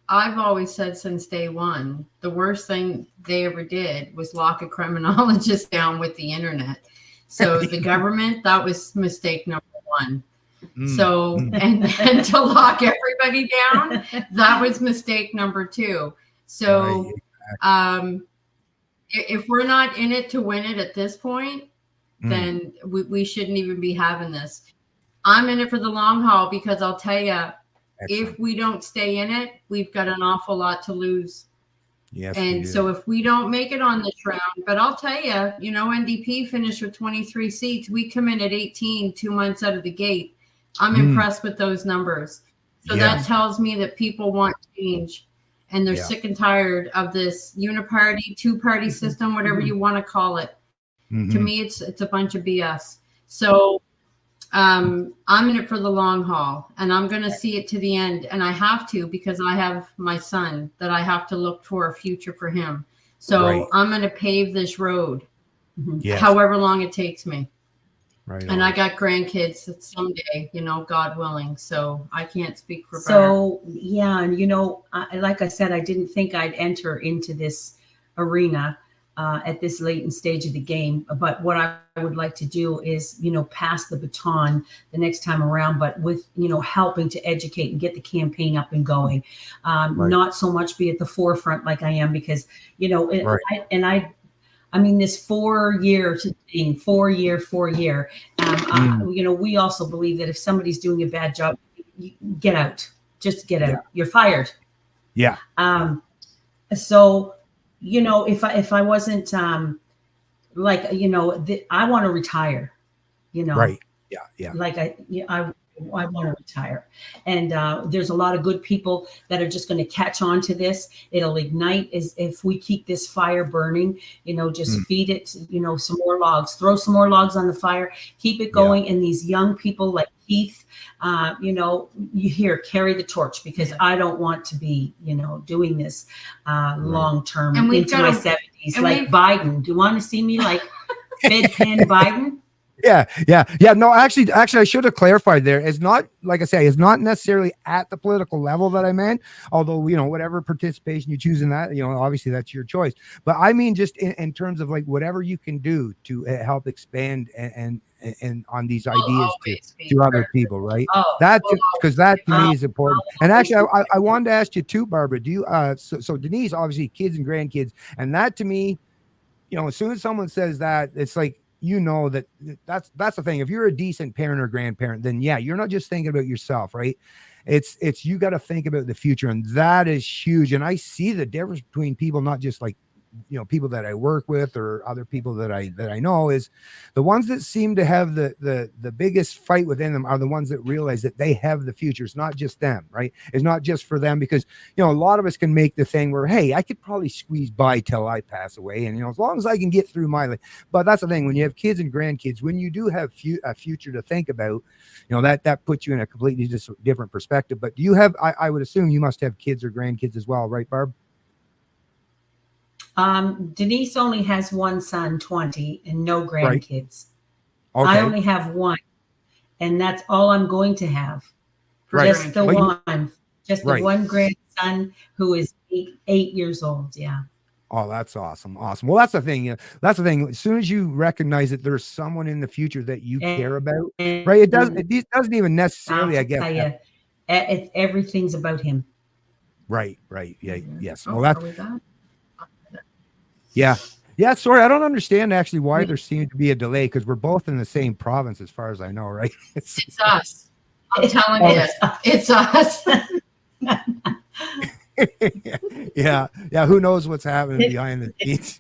I've always said since day one, the worst thing they ever did was lock a criminologist down with the internet. So the government, that was mistake number one. So, and to lock everybody down, that was mistake number two. So, if we're not in it to win it at this point, then we shouldn't even be having this. I'm in it for the long haul, because I'll tell you, if we don't stay in it, we've got an awful lot to lose. Yes. And so if we don't make it on this round, but I'll tell you, NDP finished with 23 seats. We come in at 18, 2 months out of the gate. I'm impressed with those numbers. So that tells me that people want change, and they're sick and tired of this uniparty, two-party system, whatever you want to call it. To me, it's a bunch of BS. So I'm in it for the long haul, and I'm going to see it to the end. And I have to, because I have my son that I have to look for a future for him. So I'm going to pave this road, however long it takes me. Right. And I got grandkids someday, God willing. So I can't speak for Barb. So, yeah. And, like I said, I didn't think I'd enter into this arena at this latent stage of the game. But what I would like to do is, pass the baton the next time around, but with, helping to educate and get the campaign up and going. Not so much be at the forefront like I am, because, I mean, this 4 year thing, 4 year. We also believe that if somebody's doing a bad job, get out, just get out. Yeah. You're fired. Yeah. So, if I wasn't I want to retire, Right. Yeah. Like I I want to retire. And there's a lot of good people that are just going to catch on to this. It'll ignite if we keep this fire burning, just feed it, some more logs, throw some more logs on the fire, keep it going. And these young people like Keith, you carry the torch, because I don't want to be, doing this long-term into my 70s, like Biden. Do you want to see me like bedpan Biden? Yeah. No, actually, I should have clarified there. It's not, like I say, it's not necessarily at the political level that I meant, although, whatever participation you choose in that, obviously that's your choice. But I mean, just in terms of like whatever you can do to help expand and on these ideas to other people, right? Because that to me is important. And actually, I wanted to ask you too, Barbara, do you, so Denise, obviously kids and grandkids, and that to me, as soon as someone says that, it's like, that's the thing. If you're a decent parent or grandparent, then you're not just thinking about yourself, right? It's you got to think about the future, and that is huge. And I see the difference between people, not just like people that I work with or other people that I know, is the ones that seem to have the biggest fight within them are the ones that realize that they have the future. It's not just them, right? It's not just for them, because a lot of us can make the thing where, hey, I could probably squeeze by till I pass away, and as long as I can get through my life. But that's the thing, when you have kids and grandkids, when you do have a future to think about, that puts you in a completely different perspective. But do you have, I would assume you must have kids or grandkids as well, right, Barb? Denise only has one son, 20, and no grandkids. Right. Okay. I only have one, and that's all I'm going to have. Right. Just the one, the one grandson who is 8 years old. Yeah. Oh, that's awesome. Well, that's the thing. That's the thing. As soon as you recognize that there's someone in the future that you care about, right? It doesn't even necessarily, I guess. Everything's about him. Right. Yeah. Yes. Well, that's. Yeah. Sorry, I don't understand actually why there seemed to be a delay, because we're both in the same province, as far as I know, right? It's us. I'm telling you, it's us. Yeah. Who knows what's happening behind the scenes?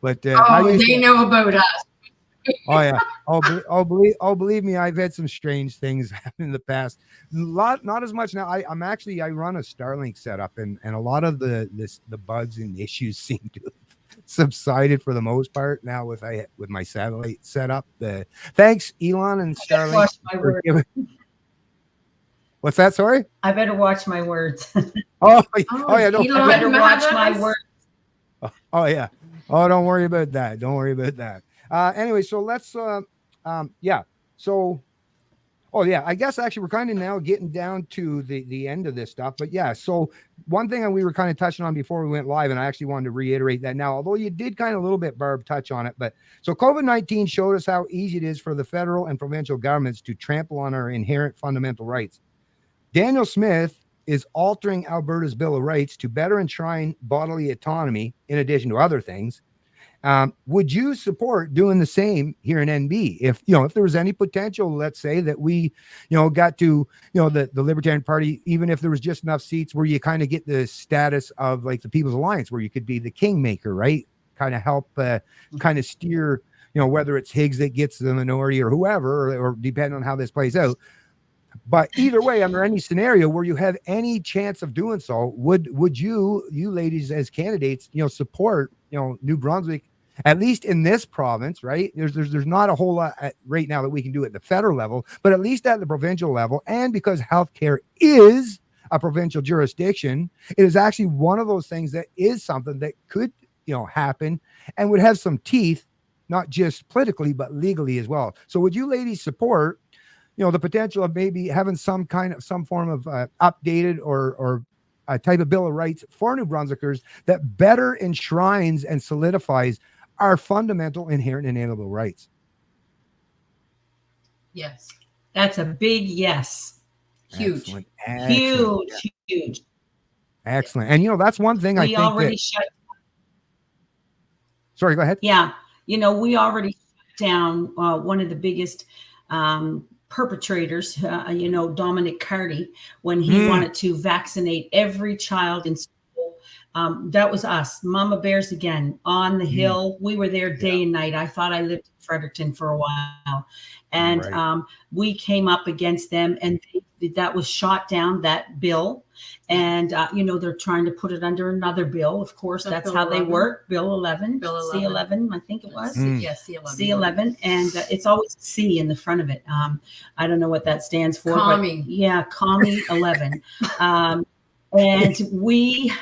But they know about us. Oh yeah. Believe me, I've had some strange things happen in the past. Not as much now. I run a Starlink setup, and a lot of the bugs and issues seem to have subsided for the most part now with my satellite setup. Thanks, Elon and Starlink. What's that? Sorry? I better watch my words. Yeah. No, I better watch my words. Oh yeah. Oh, don't worry about that. Anyway, so let's, So, I guess actually we're kind of now getting down to the end of this stuff. But yeah, so one thing that we were kind of touching on before we went live, and I actually wanted to reiterate that now, although you did kind of a little bit, Barb, touch on it. But so COVID-19 showed us how easy it is for the federal and provincial governments to trample on our inherent fundamental rights. Daniel Smith is altering Alberta's Bill of Rights to better enshrine bodily autonomy, in addition to other things. Would you support doing the same here in NB? If there was any potential, let's say that we, got to, the Libertarian Party, even if there was just enough seats where you kind of get the status of like the People's Alliance, where you could be the kingmaker, right? Kind of help, kind of steer, whether it's Higgs that gets the minority or whoever, or depending on how this plays out. But either way, under any scenario where you have any chance of doing so, would you ladies as candidates, support, New Brunswick, at least in this province, right? There's not a whole lot right now that we can do at the federal level, but at least at the provincial level. And because healthcare is a provincial jurisdiction, it is actually one of those things that is something that could, happen and would have some teeth, not just politically, but legally as well. So would you ladies support, the potential of maybe having some form of updated or a type of Bill of Rights for New Brunswickers that better enshrines and solidifies our fundamental inherent inalienable rights? Yes. That's a big yes. Huge. Excellent. Huge. Excellent. And that's one thing we already shut. Sorry, go ahead. Yeah. We already shut down one of the biggest perpetrators, Dominic Carty, when he wanted to vaccinate every child in school That was us, Mama Bears again, on the hill. We were there day and night. I thought I lived in Fredericton for a while. And we came up against them, and that was shot down, that bill. And, they're trying to put it under another bill. Of course, that's Bill how 11. They work. Bill 11, Bill C11, I think it was. Yes, C11. C11. And it's always C in the front of it. I don't know what that stands for. Commie. But yeah, Commie 11. And we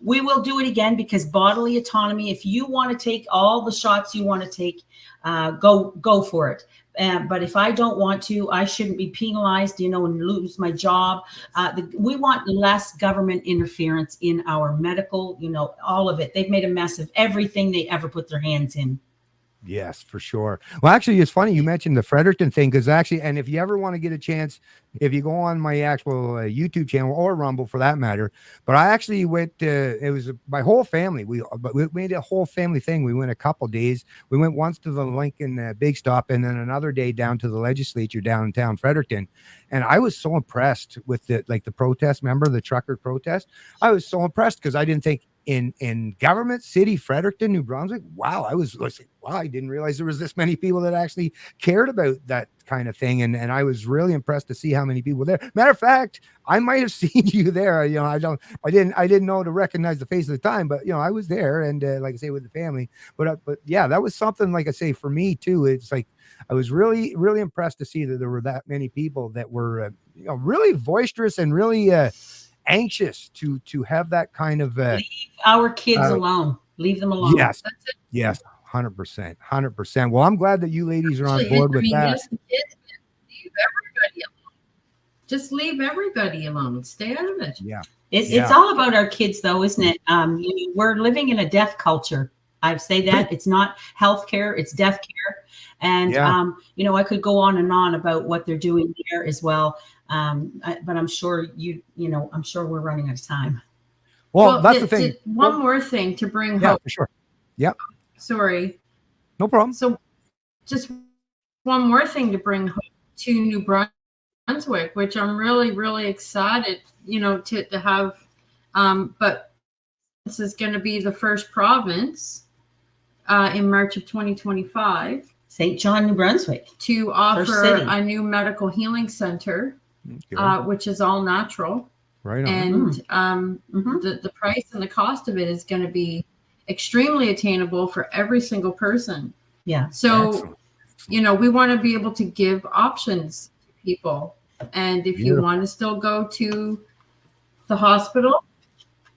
will do it again, because bodily autonomy, if you want to take all the shots you want to take, go for it. But if I don't want to, I shouldn't be penalized, and lose my job. We want less government interference in our medical, all of it. They've made a mess of everything they ever put their hands in. Yes, for sure. Well, actually, it's funny you mentioned the Fredericton thing, because actually, and if you ever want to get a chance, if you go on my actual YouTube channel or Rumble for that matter, but I actually went, it was my whole family. We made a whole family thing. We went a couple days. We went once to the Lincoln Big Stop, and then another day down to the legislature downtown Fredericton. And I was so impressed with the protest, remember the trucker protest? I was so impressed, because I didn't think in government city, Fredericton, New Brunswick. Wow. I was like, wow, I didn't realize there was this many people that actually cared about that kind of thing. And I was really impressed to see how many people were there. Matter of fact, I might have seen you there. I didn't know to recognize the face at the time, but I was there, and like I say, with the family, but yeah, that was something, like I say, for me too. It's like, I was really, really impressed to see that there were that many people that were, really boisterous and really, anxious to have that kind of leave our kids alone. Leave them alone. Yes, that's it. Yes, 100%. Well, I'm glad that you ladies are on board with that. Yes, the kids, leave everybody alone. Just leave everybody alone. Stay out of it. Yeah, it's all about our kids, though, isn't it? We're living in a death culture. I say that it's not healthcare; it's death care. And I could go on and on about what they're doing there as well. But I'm sure I'm sure we're running out of time. Well, that's the thing. One more thing to bring hope. Yeah, for sure. Yep. Sorry. No problem. So just one more thing to bring hope to New Brunswick, which I'm really, really excited, to have. But this is going to be the first province in March of 2025. St. John, New Brunswick. To offer a new medical healing center. Okay. Which is all natural, right? And the price and the cost of it is going to be extremely attainable for every single person. Yeah. So, we want to be able to give options to people, and if you want to still go to the hospital,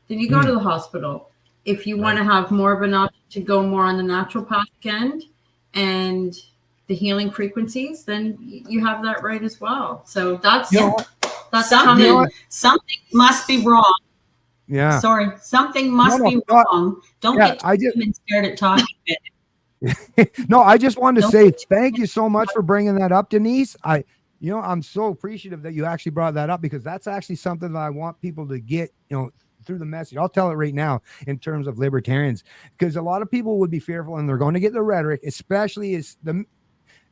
then you go to the hospital. If you want to have more of an option to go more on the naturopathic end and the healing frequencies, then you have that right as well. So that's something must be wrong. Yeah. Sorry, something must be wrong. Don't get scared at talking. No, I just wanted to say thank you so much for bringing that up, Denise. I'm so appreciative that you actually brought that up, because that's actually something that I want people to get, through the message. I'll tell it right now in terms of libertarians, because a lot of people would be fearful, and they're going to get the rhetoric, especially if the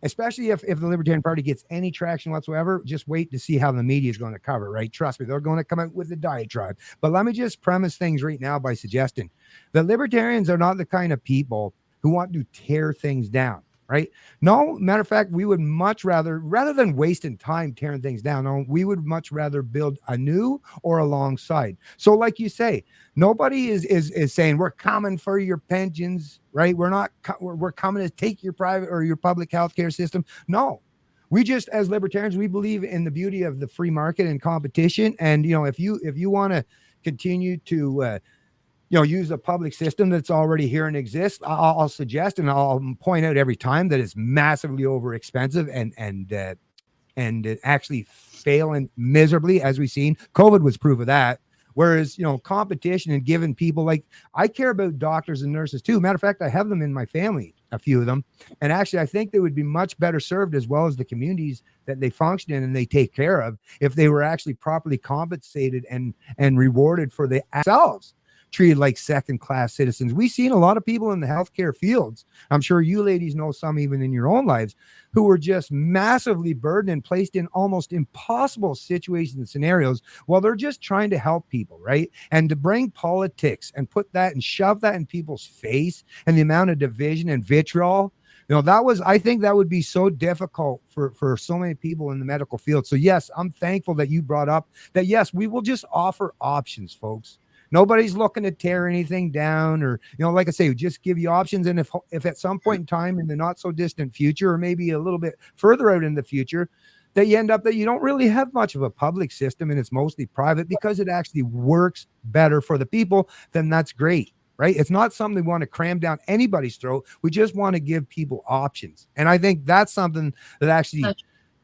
Libertarian Party gets any traction whatsoever. Just wait to see how the media is going to cover, right? Trust me, they're going to come out with a diatribe. But let me just premise things right now by suggesting that libertarians are not the kind of people who want to tear things down, right? No, matter of fact, we would much rather than wasting time tearing things down, we would much rather build anew or alongside. So like you say, nobody is saying we're coming for your pensions, right? We're coming to take your private or your public healthcare system. No, we just, as libertarians, we believe in the beauty of the free market and competition. And, if you want to continue to, use a public system that's already here and exists, I'll suggest, and I'll point out every time, that it's massively over expensive and actually failing miserably, as we've seen. COVID was proof of that. Whereas, competition and giving people, like, I care about doctors and nurses too. Matter of fact, I have them in my family, a few of them. And actually, I think they would be much better served, as well as the communities that they function in and they take care of, if they were actually properly compensated and rewarded for themselves. treated like second-class citizens. We've seen a lot of people in the healthcare fields. I'm sure you ladies know some even in your own lives who were just massively burdened and placed in almost impossible situations and scenarios while they're just trying to help people, right? And to bring politics and put that and shove that in people's face and the amount of division and vitriol, I think that would be so difficult for so many people in the medical field. So yes, I'm thankful that you brought up that. Yes, we will just offer options, folks. Nobody's looking to tear anything down or, like I say, just give you options. And if at some point in time in the not so distant future, or maybe a little bit further out in the future, that you end up that you don't really have much of a public system and it's mostly private because it actually works better for the people, then that's great, right? It's not something we want to cram down anybody's throat. We just want to give people options. And I think that's something that actually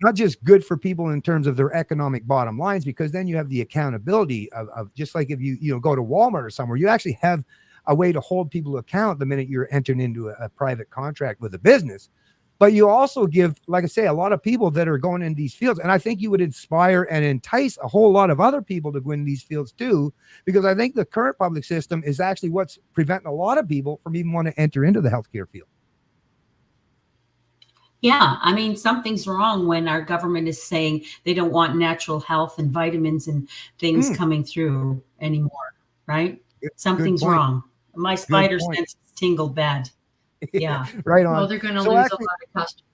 not just good for people in terms of their economic bottom lines, because then you have the accountability of just like if you go to Walmart or somewhere, you actually have a way to hold people to account the minute you're entering into a private contract with a business. But you also give, like I say, a lot of people that are going in these fields. And I think you would inspire and entice a whole lot of other people to go in these fields too, because I think the current public system is actually what's preventing a lot of people from even wanting to enter into the healthcare field. Yeah, I mean, something's wrong when our government is saying they don't want natural health and vitamins and things coming through anymore, right? Something's wrong. My spider senses tingle bad. Yeah. Right on. Well, they're going to lose a lot of customers.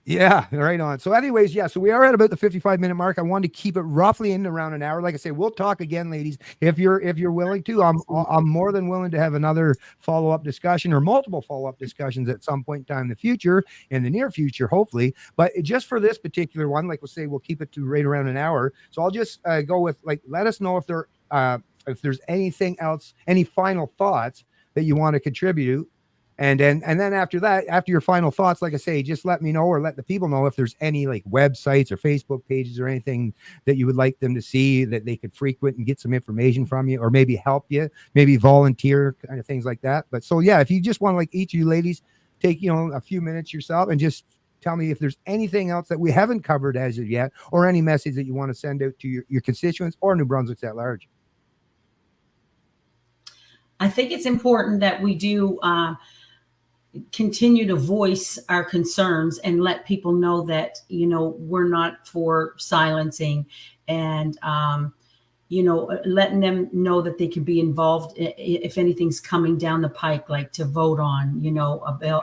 Yeah, right on. So anyways, so we are at about the 55-minute mark. I wanted to keep it roughly in around an hour. Like I say, we'll talk again, ladies. If you're willing to, I'm more than willing to have another follow-up discussion or multiple follow-up discussions at some point in time in the near future, hopefully. But just for this particular one, like we'll say, we'll keep it to right around an hour. So I'll just go with let us know if there's anything else, any final thoughts that you want to contribute. And then after that, after your final thoughts, like I say, just let me know or let the people know if there's any websites or Facebook pages or anything that you would like them to see that they could frequent and get some information from you, or maybe help you, maybe volunteer, kind of things like that. But so, if you just want each of you ladies take, a few minutes yourself and just tell me if there's anything else that we haven't covered as of yet, or any message that you want to send out to your constituents or New Brunswick's at large. I think it's important that we do continue to voice our concerns and let people know that, we're not for silencing and, letting them know that they can be involved if anything's coming down the pike, like to vote on,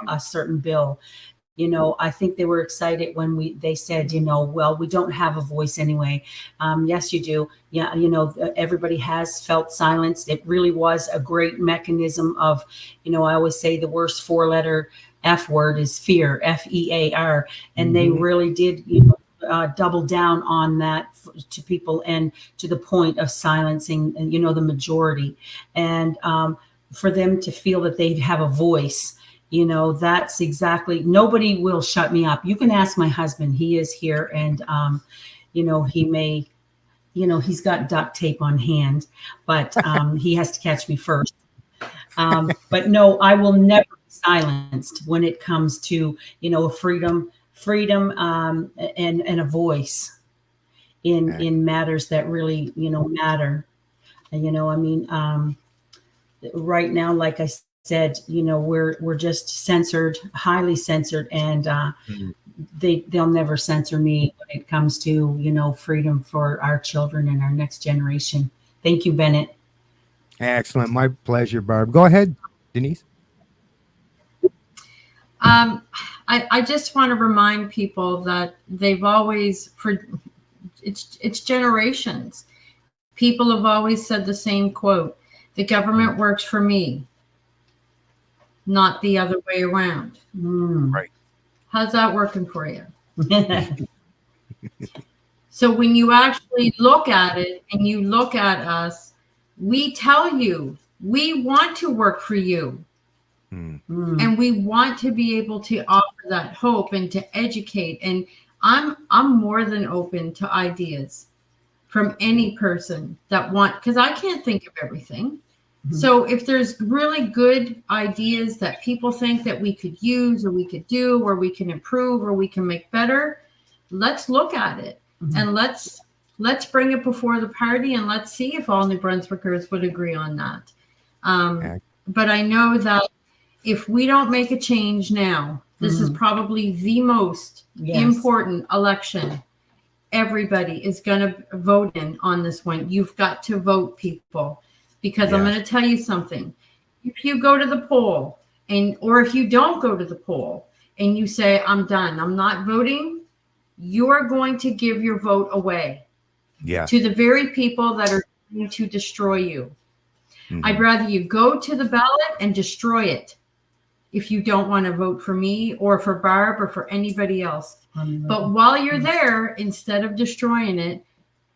a certain bill. I think they were excited when they said, well, we don't have a voice anyway. Yes, you do. Yeah. Everybody has felt silenced. It really was a great mechanism of, I always say the worst 4-letter F word is fear, FEAR. And they really did, double down on that to people and to the point of silencing, the majority. And for them to feel that they have a voice, that's exactly, nobody will shut me up. You can ask my husband, he is here, and, he may, he's got duct tape on hand, but he has to catch me first. But no, I will never be silenced when it comes to, freedom, and a voice in matters that really, matter. Right now, like I said, we're just censored, highly censored, and they'll never censor me when it comes to, freedom for our children and our next generation. Thank you, Bennett. Excellent. My pleasure, Barb. Go ahead, Denise. I just want to remind people that they've always, it's generations. People have always said the same quote: the government works for me, not the other way around. Right. How's that working for you? So when you actually look at it and you look at us, we tell you, we want to work for you. And we want to be able to offer that hope and to educate. And I'm more than open to ideas from any person that because I can't think of everything. So if there's really good ideas that people think that we could use or we could do or we can improve or we can make better, let's look at it and let's let's bring it before the party and let's see if all New Brunswickers would agree on that. But I know that if we don't make a change now, this is probably the most important election everybody is going to vote in on this one. You've got to vote, people, because I'm going to tell you something. If you go to the poll or if you don't go to the poll and you say, I'm done, I'm not voting, you're going to give your vote away to the very people that are going to destroy you. I'd rather you go to the ballot and destroy it if you don't want to vote for me or for Barb or for anybody else. But while you're there, instead of destroying it,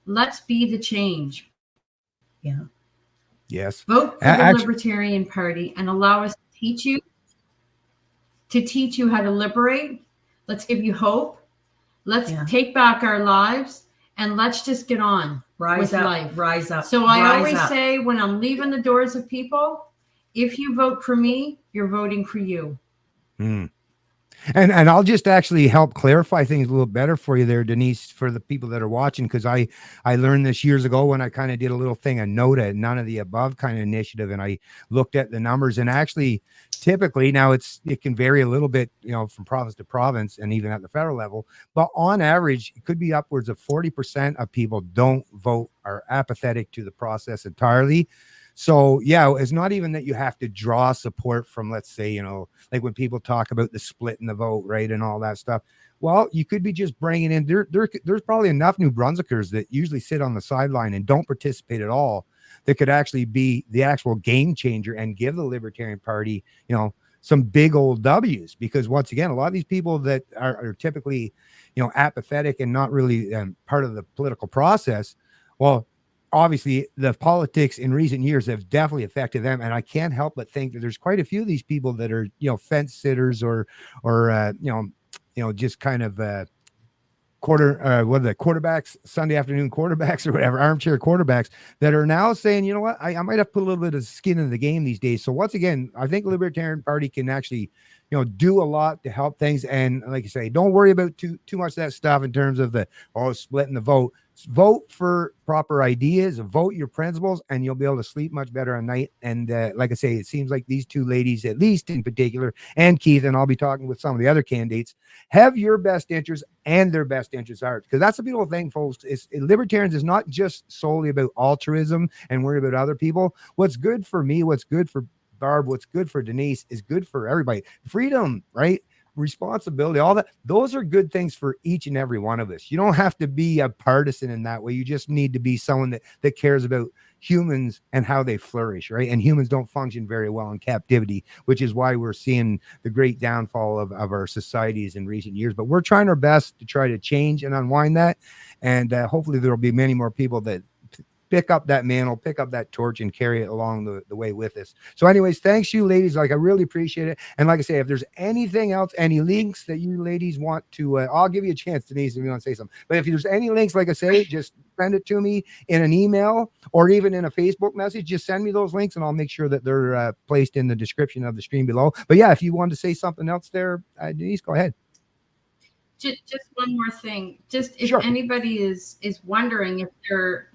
let's be the change. Yeah. Yes. Vote for the Libertarian Party and allow us to teach you how to liberate. Let's give you hope. Let's take back our lives and let's just get on with life. Rise up. So I always say when I'm leaving the doors of people, if you vote for me, you're voting for you. And I'll just actually help clarify things a little better for you there, Denise, for the people that are watching, because I learned this years ago when I kind of did a little thing, a NOTA, none of the above kind of initiative, and I looked at the numbers, and actually typically now it can vary a little bit, you know, from province to province and even at the federal level, but on average it could be upwards of 40% of people don't vote, are apathetic to the process entirely. So yeah, it's not even that you have to draw support from, let's say, you know, like when people talk about the split in the vote, right, and all that stuff. Well, you could be just bringing in there's probably enough New Brunswickers that usually sit on the sideline and don't participate at all that could actually be the actual game changer and give the Libertarian Party, you know, some big old W's. Because once again, a lot of these people that are typically, you know, apathetic and not really part of the political process, well, obviously the politics in recent years have definitely affected them. And I can't help but think that there's quite a few of these people that are, you know, fence sitters or just kind of quarterbacks, Sunday afternoon quarterbacks or whatever, armchair quarterbacks that are now saying, you know what, I might have to put a little bit of skin in the game these days. So once again, I think the Libertarian Party can actually, you know, do a lot to help things. And like you say, don't worry about too much of that stuff in terms of the splitting the vote. Vote for proper ideas, vote your principles, and you'll be able to sleep much better at night. And like I say, it seems like these two ladies, at least in particular, and Keith, and I'll be talking with some of the other candidates, have your best interests and their best interests are. Because that's the beautiful thing, folks. Libertarians is not just solely about altruism and worry about other people. What's good for me, what's good for Barb, what's good for Denise is good for everybody. Freedom, right? Responsibility, all that, those are good things for each and every one of us. You don't have to be a partisan in that way. You just need to be someone that cares about humans and how they flourish, right? And humans don't function very well in captivity, which is why we're seeing the great downfall of our societies in recent years. But we're trying our best to try to change and unwind that, and hopefully there will be many more people that pick up that mantle, pick up that torch, and carry it along the way with us. So anyways, thanks you ladies. Like, I really appreciate it. And like I say, if there's anything else, any links that you ladies want to, I'll give you a chance, Denise, if you want to say something. But if there's any links, like I say, just send it to me in an email or even in a Facebook message. Just send me those links and I'll make sure that they're placed in the description of the stream below. But yeah, if you want to say something else there, Denise, go ahead. Just one more thing. Just if anybody is wondering if they're,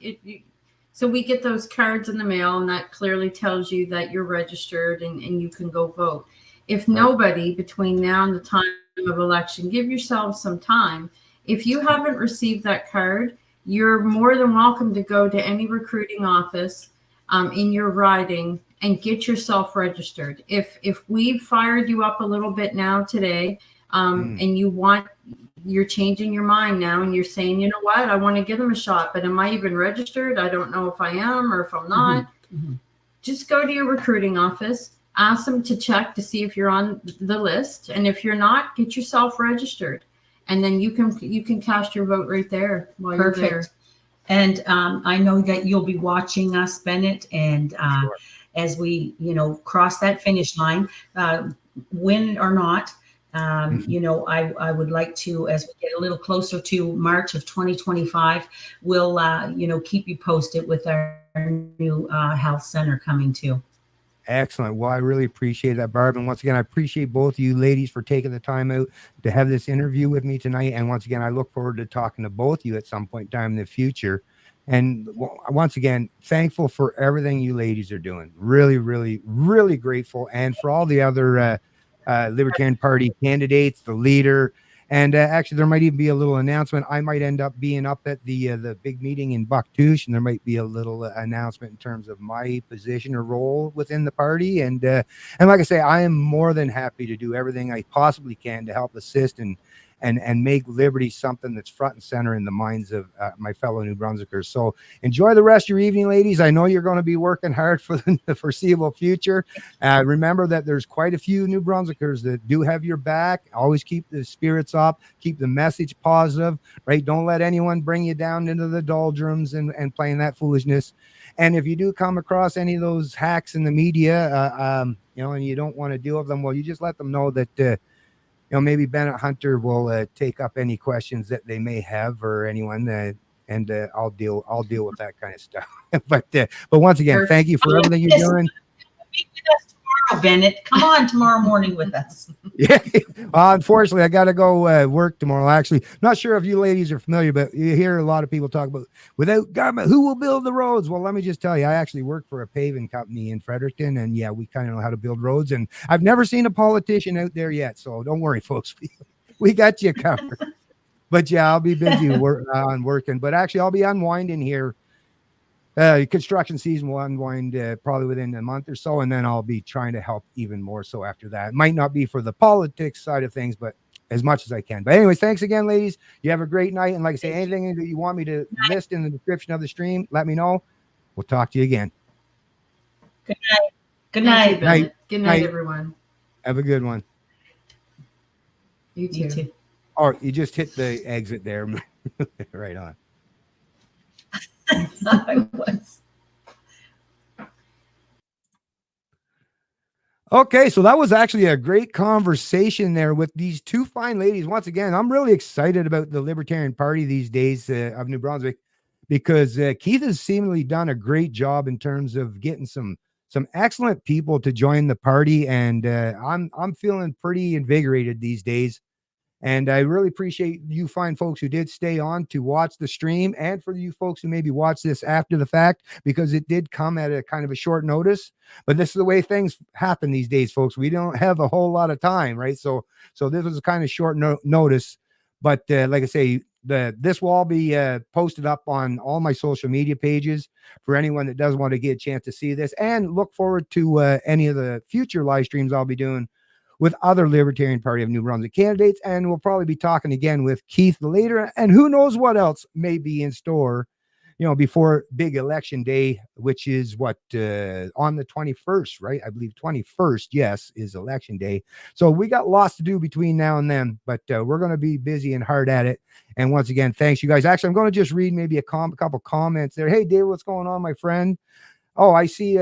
so we get those cards in the mail, and that clearly tells you that you're registered and you can go vote. If nobody between now and the time of election, give yourself some time. If you haven't received that card, you're more than welcome to go to any recruiting office in your riding and get yourself registered. If we fired you up a little bit now today, and you're changing your mind now and you're saying, you know what, I want to give them a shot, but am I even registered? I don't know if I am or if I'm not. Just go to your recruiting office, ask them to check to see if you're on the list. And if you're not, get yourself registered. And then you can cast your vote right there while you're there. And I know that you'll be watching us, Bennett, and as we, cross that finish line, win or not, I would like to, as we get a little closer to March of 2025, we'll, keep you posted with our new health center coming too. Excellent. Well, I really appreciate that, Barb. And once again, I appreciate both of you ladies for taking the time out to have this interview with me tonight. And once again, I look forward to talking to both of you at some point in time in the future. And once again, thankful for everything you ladies are doing. Really, really, really grateful. And for all the other Libertarian Party candidates, the leader. And actually, there might even be a little announcement. I might end up being up at the big meeting in Bucktouche, and there might be a little announcement in terms of my position or role within the party. And like I say, I am more than happy to do everything I possibly can to help assist and make liberty something that's front and center in the minds of my fellow New Brunswickers. So enjoy the rest of your evening, ladies. I know you're going to be working hard for the foreseeable future. Remember that there's quite a few New Brunswickers that do have your back. Always keep the spirits up, keep the message positive, right? Don't let anyone bring you down into the doldrums and playing that foolishness. And if you do come across any of those hacks in the media, and you don't want to deal with them, well, you just let them know that, maybe Bennett Hunter will take up any questions that they may have, or anyone, and I'll deal with that kind of stuff. but once again, thank you for everything you're doing. Meet with us tomorrow, Bennett. Come on tomorrow morning with us. Yeah. Unfortunately, I got to go work tomorrow. Actually, not sure if you ladies are familiar, but you hear a lot of people talk about without government, who will build the roads? Well, let me just tell you, I actually work for a paving company in Fredericton, and yeah, we kind of know how to build roads. And I've never seen a politician out there yet, so don't worry, folks. We got you covered. But yeah, I'll be busy on working. But actually, I'll be unwinding here. Construction season will unwind probably within a month or so, and then I'll be trying to help even more so after that. It might not be for the politics side of things, but as much as I can. But anyways, thanks again, ladies. You have a great night. And like I say, anything that you want me to list in the description of the stream, let me know. We'll talk to you again. Good night. Good Thank night. you, Bennett. Good night, everyone. Have a good one. You too. You too. Oh, you just hit the exit there. Right on. I was. Okay, so that was actually a great conversation there with these two fine ladies. Once again, I'm really excited about the Libertarian Party these days of New Brunswick, because Keith has seemingly done a great job in terms of getting some excellent people to join the party, and I'm feeling pretty invigorated these days. And I really appreciate you fine folks who did stay on to watch the stream, and for you folks who maybe watch this after the fact, because it did come at a kind of a short notice. But this is the way things happen these days, folks. We don't have a whole lot of time, right? So this was a kind of short notice. But like I say, this will all be posted up on all my social media pages for anyone that does want to get a chance to see this, and look forward to any of the future live streams I'll be doing with other Libertarian Party of New Brunswick candidates. And we'll probably be talking again with Keith later, and who knows what else may be in store, before big election day, which is what, on the 21st, right? I believe 21st, yes, is election day. So we got lots to do between now and then, but we're going to be busy and hard at it. And once again, thanks you guys. Actually, I'm going to just read maybe a couple comments there. Hey, Dave, what's going on, my friend? Oh, I see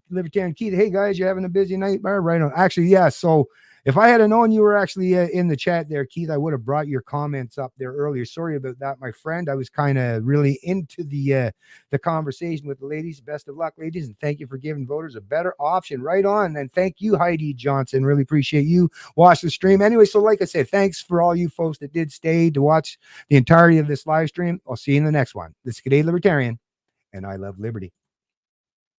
Libertarian Keith. Hey guys, you're having a busy night, right on. Actually, yeah. So if I had known you were actually in the chat there, Keith, I would have brought your comments up there earlier. Sorry about that, my friend. I was kind of really into the conversation with the ladies. Best of luck, ladies, and thank you for giving voters a better option. Right on. And thank you, Heidi Johnson. Really appreciate you watching the stream. Anyway, so like I said, thanks for all you folks that did stay to watch the entirety of this live stream. I'll see you in the next one. This is G'day Libertarian, and I love liberty.